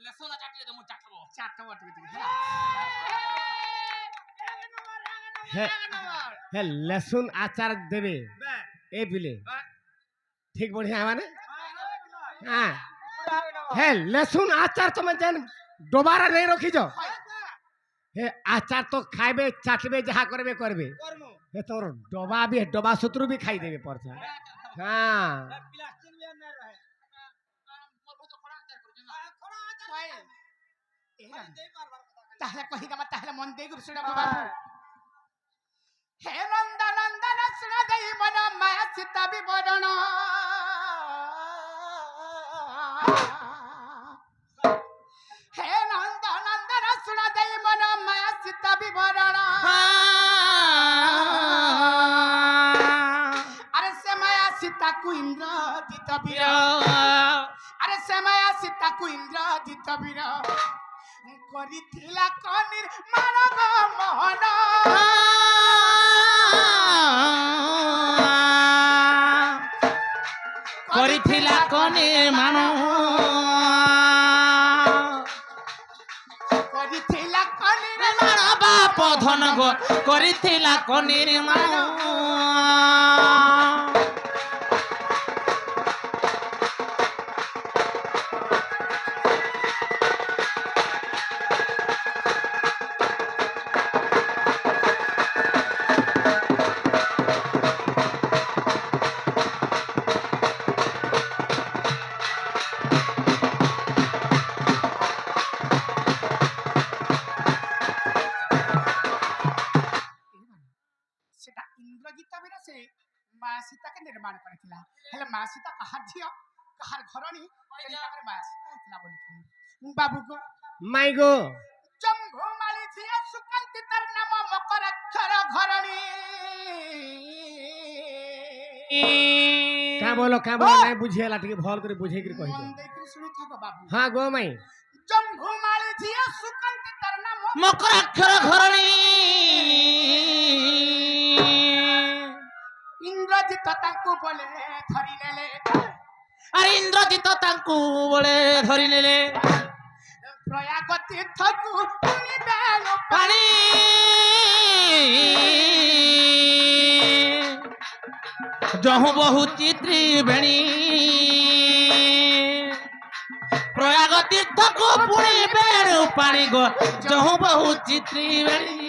লেসনা চাটিয়ে দমু চাটবো চারটা ওয়াট দিতে হে লসুন আচার দেবে এ বিলে ঠিক বঢ়িয়া মানে হ্যাঁ হে লসুন আচার তুমি যেন ডোবারা নেই রখিছ হে আচার তো খাইবে চাটবে যাহা করবে হে তোর ডবা শত্রু বি খাই দেবে পরছা হ্যাঁ তাহলে কহি গামা তাহলে মন দেই গুরু শুনা বাবু হে নন্দ নন্দন শুনা দেই মন মায়া সীতা বিবরণ হে নন্দ নন্দন শুনা দেই মন মায়া সীতা বিবরণ আরে সে মায়া সীতা কু ইন্দ্র জিত বীর আরে সে মায়া সীতা কু ইন্দ্র জিত বীর করিথিলা কনির মানব মোহন করিথিলা কনে মান করিথিলা কনির মান বাপ ধন গো করিথিলা কনির মান সেটা ইন্দ্রজিৎ বীর সে মা সীতাকে নির্মাণ করেছিলা হেলে মা সীতা কাহার ঝিও কাহার ঘরণী তাকে মা সীতা হইছিলা বলিছিলেন বাবু গো মাই গো জম্ভু মালি ঝিও সুকান্তি তার নাম মকরাক্ষর ঘরণী কা বলো নাই বুঝিয়ালা টিকে ভাল করে বুঝাই করে কহিছো মন দেই করে শুনে থাকো বাবু হ্যাঁ গো মাই জম্ভু মালি ঝিও সুকান্তি তার নাম মকরাক্ষর ঘরণী ইন্দ্রজিৎ তাଙ୍କୁ বলে ধরি নেলে আর ইন্দ্রজিৎ তাଙ୍କୁ বলে ধরি নেলে প্রয়াগ তীর্থକୁ শুনিবেন পানি যহু বহু চিত্রী বেণী প্রয়াগ তীর্থକୁ পুଣି বেণୁ ପାଣି গো যহু বহু চিত্রী বেণী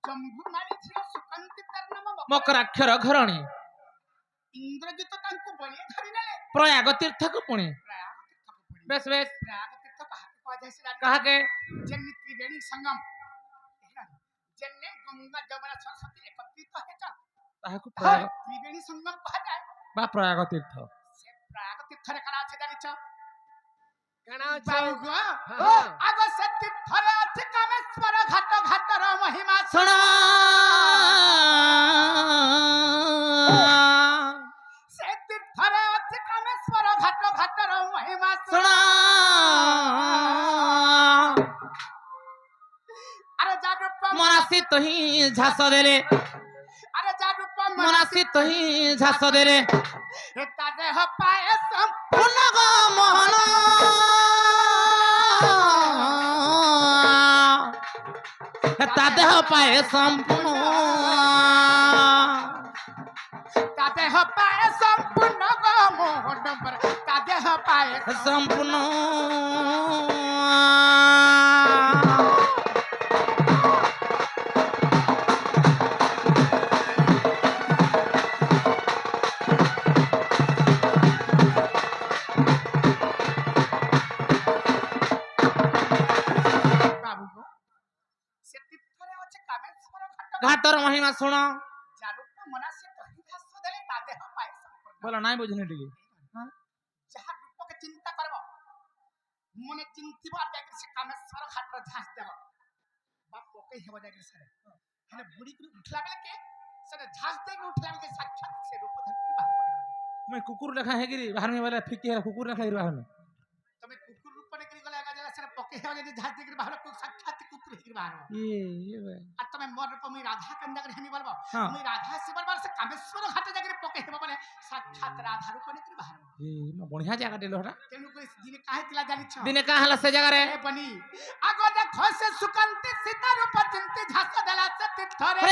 ଜମ୍ଭୁ ମାଳି ଝିଅ ସୁକାନ୍ତି ତାର ନାମ ମକରାକ୍ଷର ଘରଣୀ ଇନ୍ଦ୍ରଜିତ ତାଙ୍କୁ ବଳି ଧରି ନେଲେ ପ୍ରୟାଗ ତୀର୍ଥକୁ ପୁଣି ପ୍ରୟାଗ ତୀର୍ଥକୁ ପୁଣି ବେଶ ବେଶ ପ୍ରୟାଗ ତୀର୍ଥ କାହାକୁ କୁହାଯାଏ ସେ ଜାଣିଛ? କାହାକେ ଯେମିତି ତ୍ରିବେଣୀ ସଙ୍ଗମ ଯେନେ ଗଙ୍ଗା ଯମୁନା ସରସ୍ୱତୀ ଏକତ୍ରିତ ହେଛ ତାହାକୁ ପ୍ରୟାଗ ତ୍ରିବେଣୀ ସଙ୍ଗମ କୁହାଯାଏ ବା ପ୍ରୟାଗ ତୀର୍ଥ ସେ ପ୍ରୟାଗ ତୀର୍ଥରେ କାଣା ଅଛି ଜାଣିଛ କାଣା ଅଛି ବାବୁ ଗো ହଁ। ଆଗ ସେ ତୀର୍ଥରେ ଅଛି କାମେଶ୍ୱର ଘାଟ ଘାଟର ମହିମା ଶୁଣ ସେ ତୀର୍ଥରେ ଅଛି କାମେଶ୍ୱର ଘାଟ ଘାଟର ମହିମା ଶୁଣ ଆରେ ଯା ରୂପ ମନାସି ତହିଁ ଝାସ ଦେଲେ ଆରେ ଯା ରୂପ ମନାସି ତହିଁ ଝାସ ଦେଲେ ତା ଦେହ ପାଏ ପୁନଗ ମୋହନ ତା ଦେହ ପାଏ ସମ୍ପୂର୍ଣ୍ଣ ତା ଦେହ ପାଏ ସମ୍ପୂର୍ଣ୍ଣ ମୋହନ ତା ଦେହ ପାଏ ସମ୍ପୂର୍ଣ୍ଣ ବାବୁ ଗো ସେ ତୀର୍ଥରେ ଅଛି କାମେଶ୍ୱର ଘାଟ ଘାଟର ମହିମା ଶୁଣ ଯା ରୂପ ମନାସି ତହିଁ ଘାସ ଦେଲେ ତା ଦେହ ପାଏ ସମ୍ପୂର୍ଣ୍ଣ ବୋଲ ନାଇଁ ବୁଝିନି ଟିକେ ଯାହା ରୂପକେ ଚିନ୍ତା କରିବ ମନେ ଚିନ୍ତିବ আর ଯାଇକି ସେ କାମେଶ୍ୱର ଘାଟର ଝାସ ଦେବ ବା ପକେଇ ହେବ ଯାଇକି ସେରେ ହେଲେ ବୁଡ଼ିକି ଉଠିଲା ବେଳେ କେ ସେରେ ଝାସ ଦେଇକି ଉଠିଲା ବେଳେ ସାକ୍ଷାତ ସେ ରୂପ ଧରିକି ବାହାର ପଡ଼ିବ ମୁଇଁ କୁକୁର ଲେଖା ହେଇକିରି ବାହାରମି ବେଲେ ଫିକି ହେଲା କୁକୁର ଲେଖା ହେଇକିରି ବାହାରମି ତମେ କୁକୁର ରୂପ ନେଇକି ଗଲେ ଆଗା ଜାଗା ସେରେ ପକେଇ ହେବ ଯଦି ଝାସ ଦେଇକି ବାହାର ସାକ୍ଷାତ କୁକୁର ହେଇକି ବାହାରବ আর তুমি মোর রূপ মুই রাধা কান্দা করে হেমি বলবো হ্যাঁ। মুই রাধা শিবর বার সে কামেশ্বর ঘাটে জায়গায় পকে হেব বলে সাক্ষাৎ রাধা রূপ নেকি বাহার বঢ়িয়া জায়গা দিল হটা তেণু কই দিনে কাহে তিলা জানিছ দিনে কা ହେଲା ସେ ଜାଗାରେ এ বনি আগো দেখো সে সুকান্তি সীতা রূপ চিন্তি ঝাস দেলা সে তীর্থরে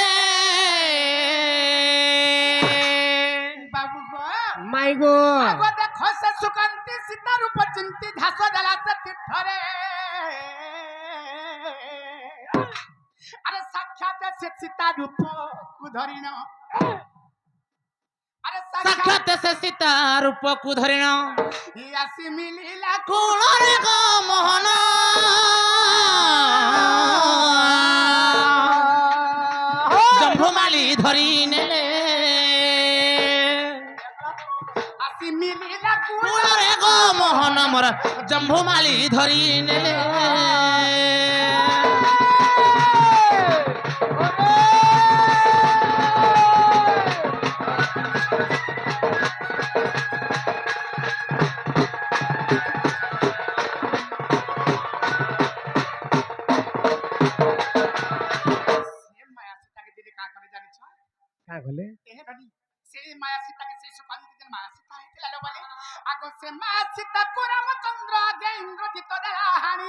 বাবু গো মাই গো আগো দেখো সে ସୁକାନ୍ତି ସୀତା ରୂପ ଚିନ୍ତି ଘାସ ଦେଲା ସେ ତୀର୍ଥରେ ଆରେ ସାକ୍ଷାତ ସେ ସୀତା ରୂପକୁ ଧରିଣ ଆରେ ସାକ୍ଷାତ ସେ ସୀତା ରୂପକୁ ଧରିଣ ଆସି ମିଳିଲା କୋଳରେ ଗୋ ମୋହନ ଜମ୍ଭୁମାଳି ଧରି ନେଲେ ଆସି ମିଳିଲା କୋଳରେ ଗୋ ମୋହନ ମୋର ଜମ୍ଭୁମାଳି ଧରି ନେଲେ କାଁ କଲେ ସେଇ ମାୟା ସୀତାକେ ସେଇ ସୁକାନ୍ତି ଯେନ୍ ମାୟା ସୀତା ହେଇଥିଲା ଲୋ ବୋଲି ଆଗ ସେ ମାୟା ସୀତାକୁ ରାମଚନ୍ଦ୍ର ଆଗେ ଇନ୍ଦ୍ରଜିତ ଦେଲା ହାଣି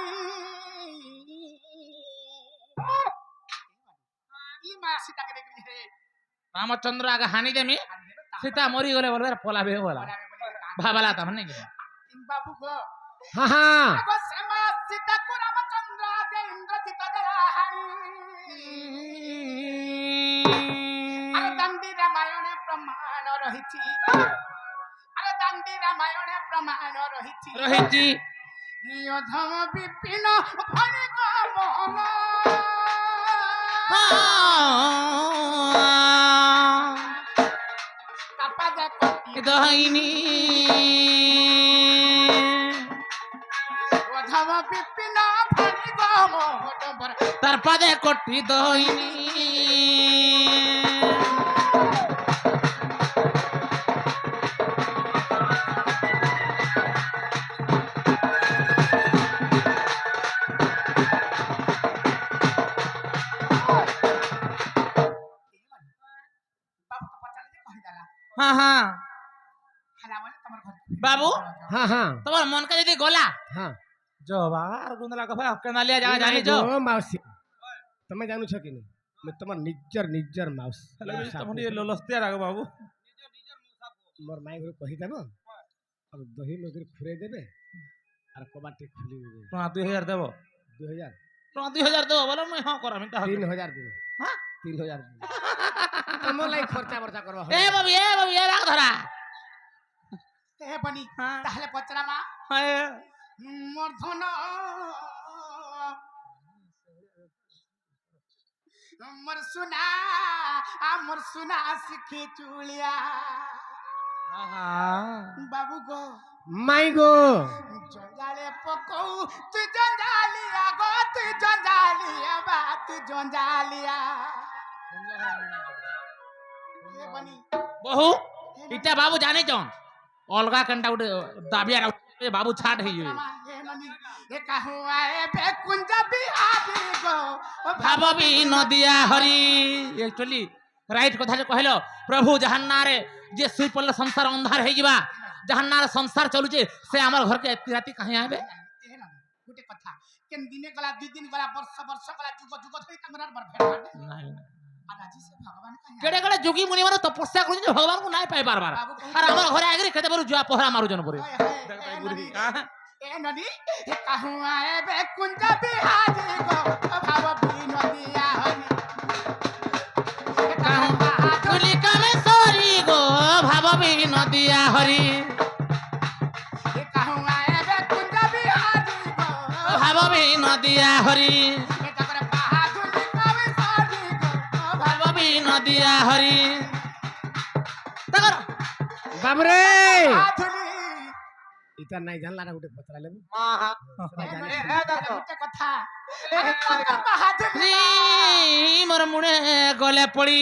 ଇ ମାୟା ସୀତାକେ ଦେଖିଲି ରେ ରାମଚନ୍ଦ୍ର ଆଗ ହାନି ଦେମି ସୀତା ମରି ଗଲେ ବୋଲେ ପଲାବେ ବୋଲା ଭାବଲା ତା ମାନେ ବାବୁ গো হ্যাঁ হ্যাঁ আগ ସେ ମାୟା ସୀତାକୁ ରାମଚନ୍ଦ୍ର ଆଗେ ଇନ୍ଦ୍ରଜିତ ଦେଲା ହାଣି আরে দান্ডি রামায়ণে প্রমাণ রহিছি আরে দান্ডি রামায়ণে প্রমাণ রহিছি রহিছি অধম বিপিন ফণি মোহন কাপা দেখি দহিনী অধম বিপিন ফণি মোহন তার পাদে কোটি দহিনী হ্যাঁ হ্যাঁ বাবু হ্যাঁ হ্যাঁ তোমার মনকে যদি গলা হ্যাঁ যো বাবা আর গুন্দলা কথা কেনালিয়া জায়গা জানি যো মাউসী তুমি জানুছ কি নি তোমার নিজর মাউস তোমার এই ললস্তিয়া রাখ বাবু মোর মাই ঘরে কহি দেব আর দহি নদীর খুঁড়ে দেবে আর কবাটি খুলি দেবে টাকা 2000 দেব 2000 টাকা 2000 দেব বলে মুই হ্যাঁ করাম তা 3000 দিন হ্যাঁ 3000 দিন তোমার লাই খরচা বর্চা করবা এ বাবু এ রাখ ধরা এ বনি হ্যাঁ। তাহলে পচরা মা হ্যাঁ মোর ধন মোর সুনা শিখি চুলিয়া বাবু গো মাই গো জঞ্জালে পকৌ তুই জঞ্জালিয়া গো তুই জঞ্জালিয়া বা তুই জঞ্জালিয়া এ বনি বহু ইটা বাবু জানি জন অলগা কেনটা উঠে দাবিয়া বাবু ছাড় হয়ে যাবে ভাববি নদিয়া হরি একচুয়ালি রাইট কথা যে কহিল প্রভু যাহার নারে যে শুই পড়লে সংসার ଅନ୍ଧାର ହେଇଯିବା যাহার নারে সংসার চলুছে সে আমার ঘরকে এত রাতি কাহি আইবে গোটে কথা কেন দিনে গলা দুই দিন গলা বর্ষ গলা যুগ ধরি তাঙ্গরার বার ভেট নাই আর আজি সে ভগবান কাহি কেড়ে কেড়ে যোগী মুনি মানে তপস্যা করছে যে ভগবান কো নাই পাই বারবার আর আমার ঘরে আগরে কেতে বড় জুয়া পহরা মারুজন পরে এ নদী কাহু আইবে কুঞ্জ বিহারি গো ভাববি নদিয়া হরি কাহু তুলি কামে সরি গো ভাববি নদিয়া হরি কাহু আইবে কুঞ্জ বিহারি গো ভাববি নদিয়া হরি এটা করে বাহাদুরি কামে সরি গো ভাববি নদিয়া হরি তাকর বাবরে বাহাদুরি ইটা নাই জানলা না গোটে পচরা লেবু গোটে কথা আরে তাকর বাহাদুরি মোর মুড়ে গলে পড়ি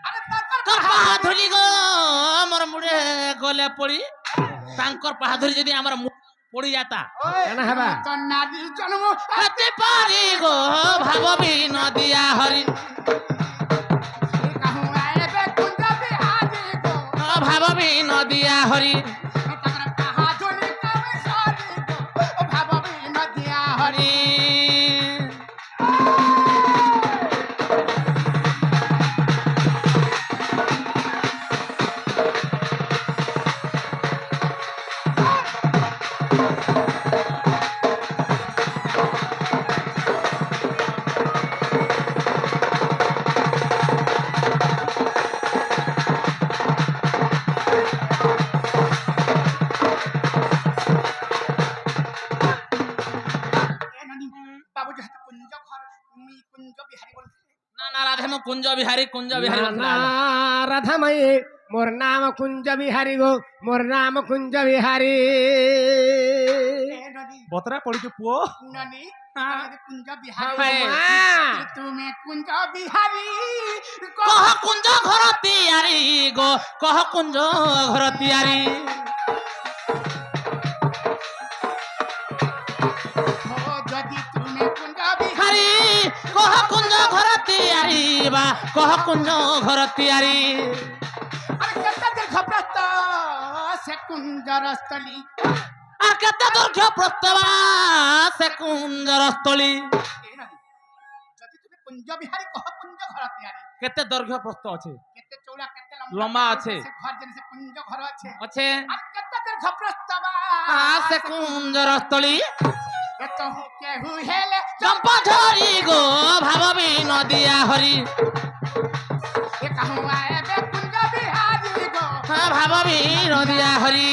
আরে তাকর বাহাদুরি গো মোর মুড়ে গলে পড়ি তাঙ্কর বাহাদুরি যদি আমার পড়ি যাতা কেন হবা তো নারী জন্ম হতে পারি গো ভাববি নদিয়া হরি কাহু আইবে কুঞ্জ বিহারি গো ভাববি নদিয়া হরি তাকর বাহাদুরি কামে সরি গো ভাববি নদিয়া হরি হরি তুমি কুঞ্জ বিহারী বলছিলে না না রাধে মু কুঞ্জ বিহারী না রাধামাই মোর নাম কুঞ্জ বিহারী গো মোর নাম কুঞ্জ বিহারী এ নদী বতরা পড়িছে পুও নদী হ্যাঁ। তুমি কুঞ্জ হ্যাঁ, বিহারী মা। তুমি কুঞ্জ বিহারী কহ কুঞ্জ ঘর তিয়ারি গো কহ কুঞ্জ ঘর তিয়ারি ও যদি তুমি কুঞ্জ বিহারী হারি কহ কুঞ্জ ঘর তিয়ারি বা কহ কুঞ্জ ঘর তিয়ারি আর কেতে দীর্ঘ প্রস্ত সে কুঞ্জর স্থলী আর কেতে দৈর্ঘ্য প্রস্তাবা সে কুঞ্জর স্থলী এ নদী যদি তুমি কুঞ্জ বিহারী কহ কুঞ্জ ঘর তিয়ারি কেতে দৈর্ঘ্য প্রস্থ আছে কেতে চৌড়া কেতে লম্বা আছে। সে ঘর যেন সে কুঞ্জ ঘর আছে আছে আর কেতে দীর্ঘ প্রস্তাবা সে কুঞ্জর স্থলী এত কেহু হেলে চম্পা ঝরি গো ভাববি নদিয়া হরি এ কাহুয়া এবে কুঞ্জ বিহারী গো ভাববি নদিয়া হরি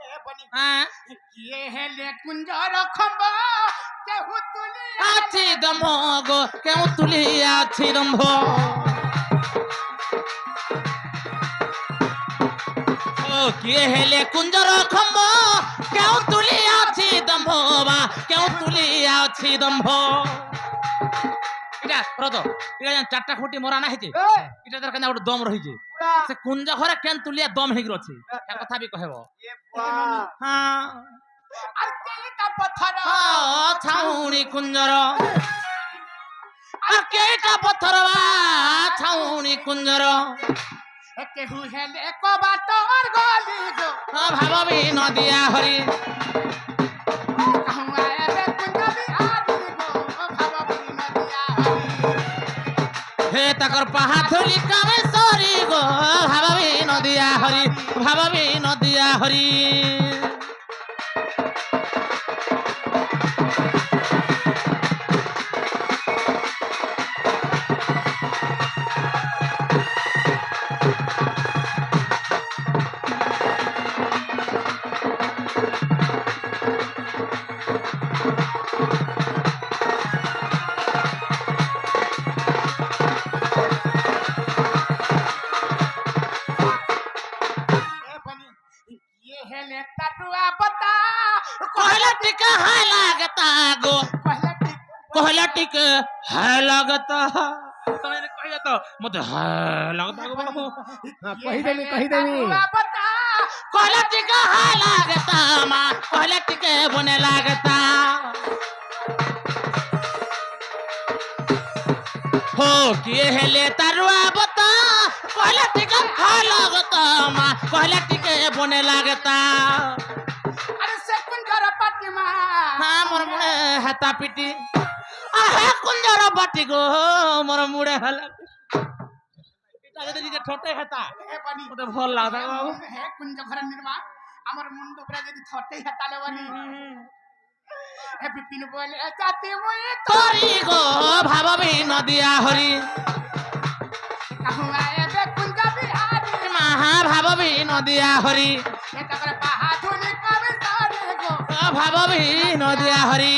এ বনি হ্যাঁ কিয়ে হেলে কুঞ্জর খম্ব কেহু তুলি আছে দম্ভ গো কেউ তুলি আছে দম্ভ ও কিয়ে হেলে কুঞ্জর খম্ব কেউ তুলি আছে দম্ভ বা কেউ তুলি আছে দম্ভ এটা রত এটা যেন চারটা খুঁটি মরা না হয়েছে এই, এটা তার কেন ଗୋଟେ দম রহিছে পুরা ସେ କୁଞ୍ଜ ଘରେ କେନ୍ ତୁଲିଆ ଦମ ହେଇକି ଅଛି ଏ କଥା ବି କହିବ ଏ ବାପ। ହଁ আর কেইটা পথর ହଁ ଛାଉଣି କୁଞ୍ଜର আর କେଇଟା ପଥର ବା ଛାଉଣି କୁଞ୍ଜର এ কেহু হেলে কবাট আর গলি গো ହଁ ଭାବବି ନଦିଆ ହରି কাহুয়া এবে কুঞ্জ বিহারী গো ভাববি নদিয়া হরি ହେ ତାକର ପାହାଥଲି କାମେ ସରି ଗୋ ଭାବବି ନଦିଆ ହରି ଭାବବି ନଦିଆ ହରି এ বনি কিয়ে হেলে তাটুয়া বতা କହିଲା ଟିକେ ହାय ଲାଗତା ଗୋ কহলে ঠিক କହିଲା ଟିକେ ହାୟ ଲାଗତା ତମେ ଯଦି କହିବ ତ ମତେ ହାୟ ଲାଗତା ଗୋ ବାବୁ ହଁ, କହିଦେମି କହିଦେମି তাটুয়া বতা କହିଲା ଟିକେ ହାୟ ଲାଗତା ମା କହିଲା ଟିକେ ବନେ ଲାଗତା हो କିଏ ହେଲେ ତାରୁଆ ବତା କହିଲା ଟିକେ ହାୟ ଲାଗତା ମା କହିଲା ଟିକେ ବନେ ଲାଗତା আরে সে কুঞ্জর পাটিমা হ্যাঁ মোর মুড়ে হেতা পিটি আহে কুঞ্জর বাটি গো মোর মুড়ে হেলা এটা যদি নিজে ঠোঁটে হেতা এ বনি মতে ভাল লাগতা গো বাবু হে কুঞ্জ ঘর নির্মাণ আমার মুন্ডু উপরে যদি ছটে হেতালে বনি হে বিপিন বলে জাতি মুই তরি গো ভাববি নদিয়া হরি কাহুয়া এবে কুঞ্জ বিহারী মাহা ভাববি নদিয়া হরি হে তাকরে বাহাদুরি কবে সারে গো ভাববি নদিয়া হরি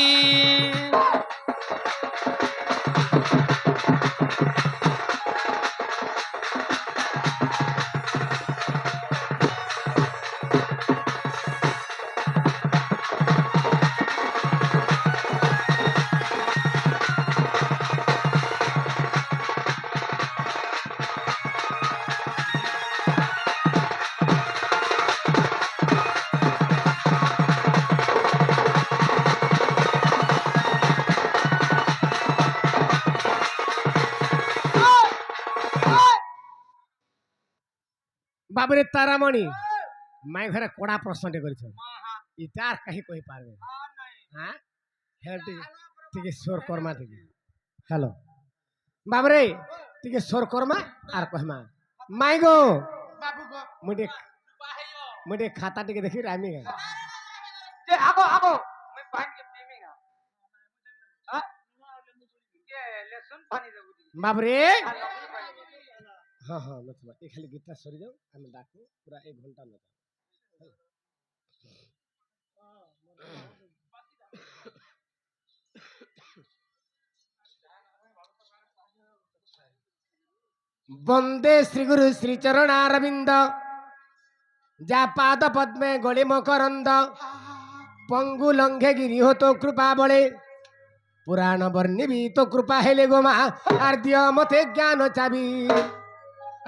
বাবুরে তারামণি মাই ঘরে কড়া প্রশ্নটি করেছ इतार कहीं कोई पारबे हाँ हेल टिके सोर करमा टिके हेलो बाबरे टिके सोर करमा आर कहमा माई गो बाबू गो मुझे मुझे खाता टिके देखी रामी का जे आगो आगो मैं पानी के पीमी ना हां ये लेसन पानी दे बुझी बाबरे हाँ हाँ मतलब ये खाली गीता सरी जाओ हम डाकू पूरा 1 घंटा में वंदे श्री गुरु श्री चरणारविंद जा पाद पद्मे गले मकरंद पंगु लंघे गिरी हो तो कृपा बड़े पुराण वर्णी भी तो कृपा हेले गोमा आर दिया मते ज्ञान चाबी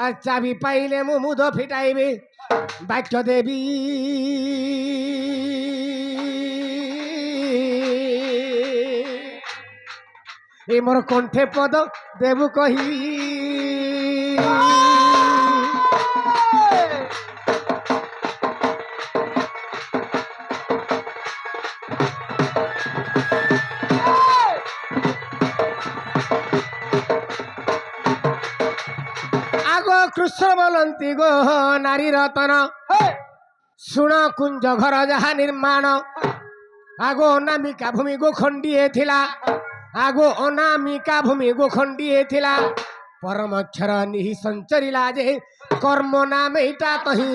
আর চাবি পাইলে মু মুদ ফিটাইবে বাক্য দেবী এই মোর কণ্ঠে পদ দেবু কহি কৃষ্ণ বলন্তি গো নারী রতন শুণ কুঞ্জ ঘর যাহা নির্মাণ আগো অনামিকা ভূমি গো খণ্ডিয়ে থিলা আগো অনামিকা ভূমি গো খণ্ডিয়ে থিলা পরমক্ষর নিহি সঞ্চরিলা যে কর্ম নাম এইটা তহি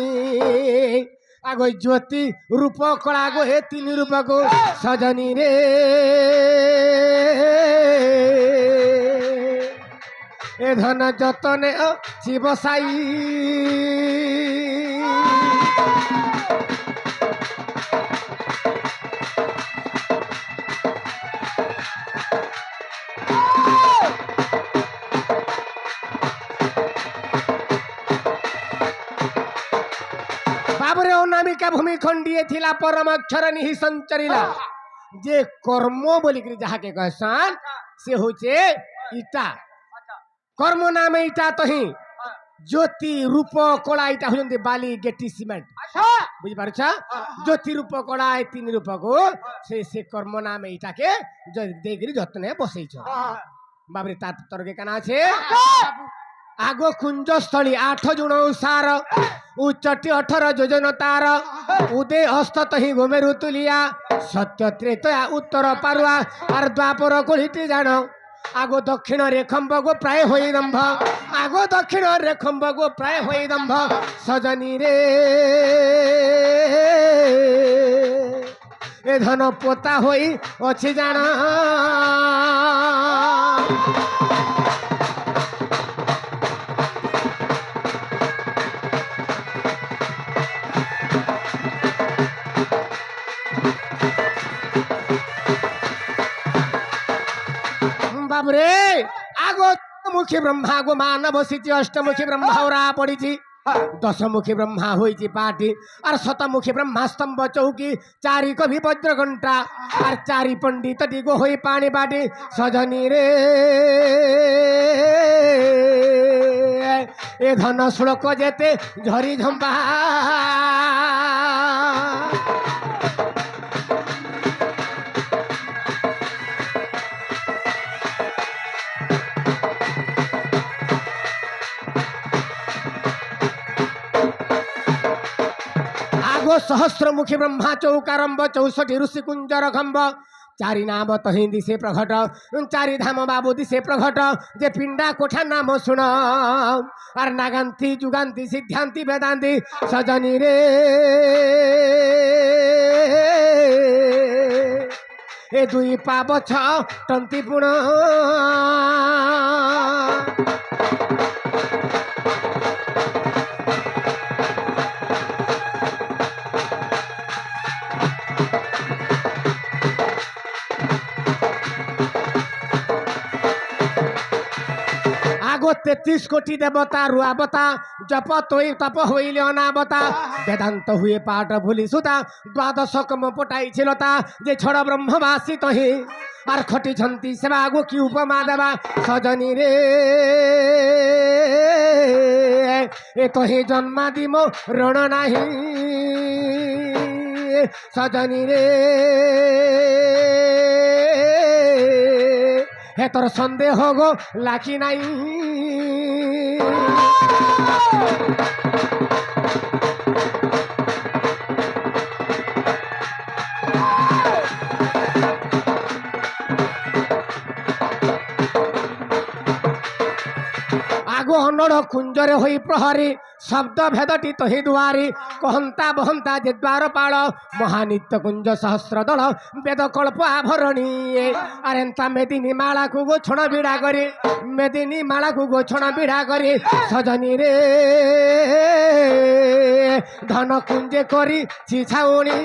আগো জ্যোতি রূপ কলা গো হে 3 রূপ গো সজনী রে এ ধন যতনে শিব সাই বাবরে অনামিকা ভূমি খণ্ডিয়ে থিলা পরমাক্ষর নিহি সঞ্চরিলা যে কর্ম বলিকি যাহাকে কহসান সে হচ্ছে ইটা কর্ম নাম এইটা তহি জ্যোতি রূপ কলা এইটা হচ্ছে বালি গেটি সিমেন্ট বুঝিপারছ জ্যোতি রূপ কলা এই 3 রূপকু সে কর্ম নাম এইটাকে দেগিরি যত্নে বসাইছ বাবরে তার তর্কে কেন আছে আগো কুঞ্জস্থলী 8 জুণ সার উচ্চটি 18 যোজন তার উদে হস্ত তহি গোমেরু তুলিয়া সত্য ত্রেতয়া উত্তর পারুয়া আর দ্বাপর কলিটি জান আগো দক্ষিণ রেখম্ব গো প্রায় হই দম্ভ আগো দক্ষিণ রেখম্ব গো প্রায় হই দম্ভ সজনী রে এ ধন পোতা হই অছি জান বাবরে আগো মুখী ব্রহ্মা গো মানব বসিছি অষ্টমুখী ব্রহ্মা ওরা পড়িছি দশমুখী ব্রহ্মা হয়েছি পাটি আর শতমুখী ব্রহ্মা স্তম্ভ চৌকি 4 কবি বজ্র ঘণ্টা আর 4 পণ্ডিত গো হই পানি বাটি সজনী রে এ ধন শ্লোক যেতে ঝরি ঝম্পা सहस्रमुखी ब्रह्मा चौकारंब 64 ऋषि कुंजर खंब 4 नाम तहि दिसे प्रघट 4 धाम बाबू दिसे प्रघट जे पिंडा कोठा नाम सुन आर नागांती जुगांती सिद्धांती वेदांती सजनी रे ए 2 पाव 6 टंती पुण আগো 33 কোটি দেবতা রুয়াবতা জপ তৈ তপ হইলে অনাবতা বেদান্ত হুয়ে পাঠ ভুলি সুতা দ্বাদশ কম পটাইছিল তা যে ছড় ব্রহ্মবাসী তহি আর খটিছন্তি সেবা আগো কি উপমা দেবা সজনী রে এ তহি জন্মা দিম রণ নাহি সজনী রে হে তোর সন্দেহ গো লাখি নাই আগো অনড় কুঞ্জরে হই প্রহরী শব্দ ভেদটি তহি দুয়ারি কহন্তা বহন্তা যে দ্বার পাଳ মহানিত্য কুঞ্জ সহস্র দଳ বেদ কল্প আভরণী আরেন্তা মেদিনী মাଳାକୁ ଗୋଛଣ ବିଡ଼ା କରି মেদিনী মাଳାକୁ ଗୋଛଣ ବିଡ଼ା କରି সজনী রে ধন কুঞ্জে করি ছাউনি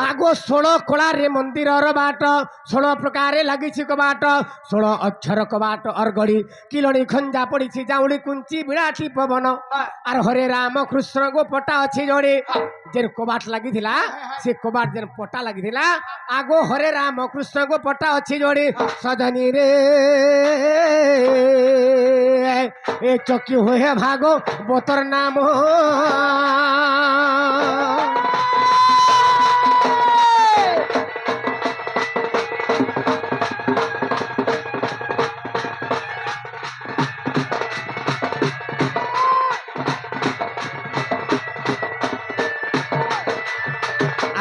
আগো 16 কোলারে মন্দিরর বাট 16 প্রকারে লাগিছি কবাট 16 অক্ষর কবাট অরগড়ি কিলণি খঞ্জা পড়িছি জাউলি কুঞ্চি বিরাটি পবন আর হরে রাম কৃষ্ণ গো পটা ଅଛି জড়ে যে কবাট লাগিছিলা সে কবাট যে পটা লাগিছিলা আগো হরে রাম কৃষ্ণ গো পটা ଅଛି জড়ে সজনী রে এ চকি হয়ে ভাগো বতর নাম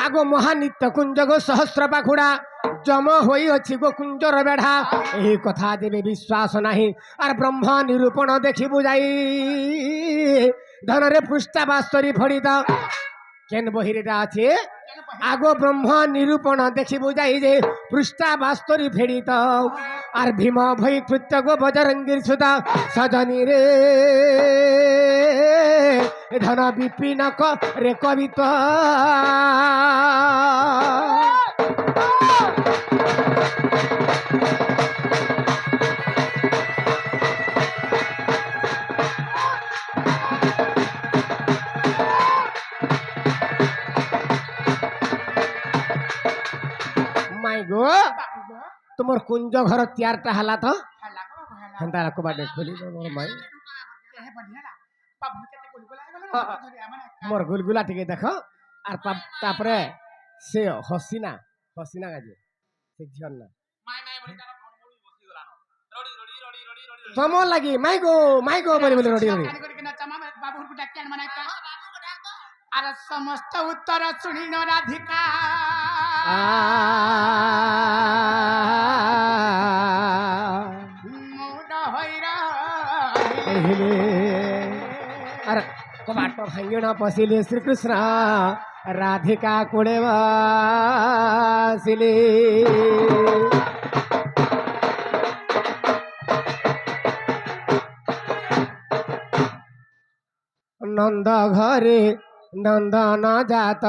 আগো মহানিত্য কুঞ্জ গো সহস্র পাখুড়া জম হই অছি গো কুঞ্জর বেঢ়া এই কথা যেবে বিশ্বাস নাহি আর ব্রহ্ম নিরূপণ দেখি বুঝাই ধনরে পৃষ্ঠা বাস্তরি ফড়িত কেন বহিরেটা আছে আগো ব্রহ্ম নিরূপণ দেখি বুঝাই যে পৃষ্ঠা বাস্তরি ফেরিত আর ভীম ভৈ কৃত্য গো বজরঙ্গীর সুতা সজনী রে ধন বিপিন রে কবিত মাই গো তোমার কুঞ্জ ঘর তিয়ারটা হালা তো হেন্তা কবাট খুলি মোর মাই মোর গুলগুলা টিকে দেখো আর তারপরে সে হসিনা হসিনা গাজে সে ঝিয়ন না তোমার লাগি মাই গো বলি বলি রড়ি রড়ি আর সমস্ত উত্তর শুনিন রাধিকা মুড হইরা আর কবাট ভাঙ্গিণ পশিলে শ্রীকৃষ্ণ রাধিকা কোড়ে বাসিলে নন্দ ঘরে নন্দন জাত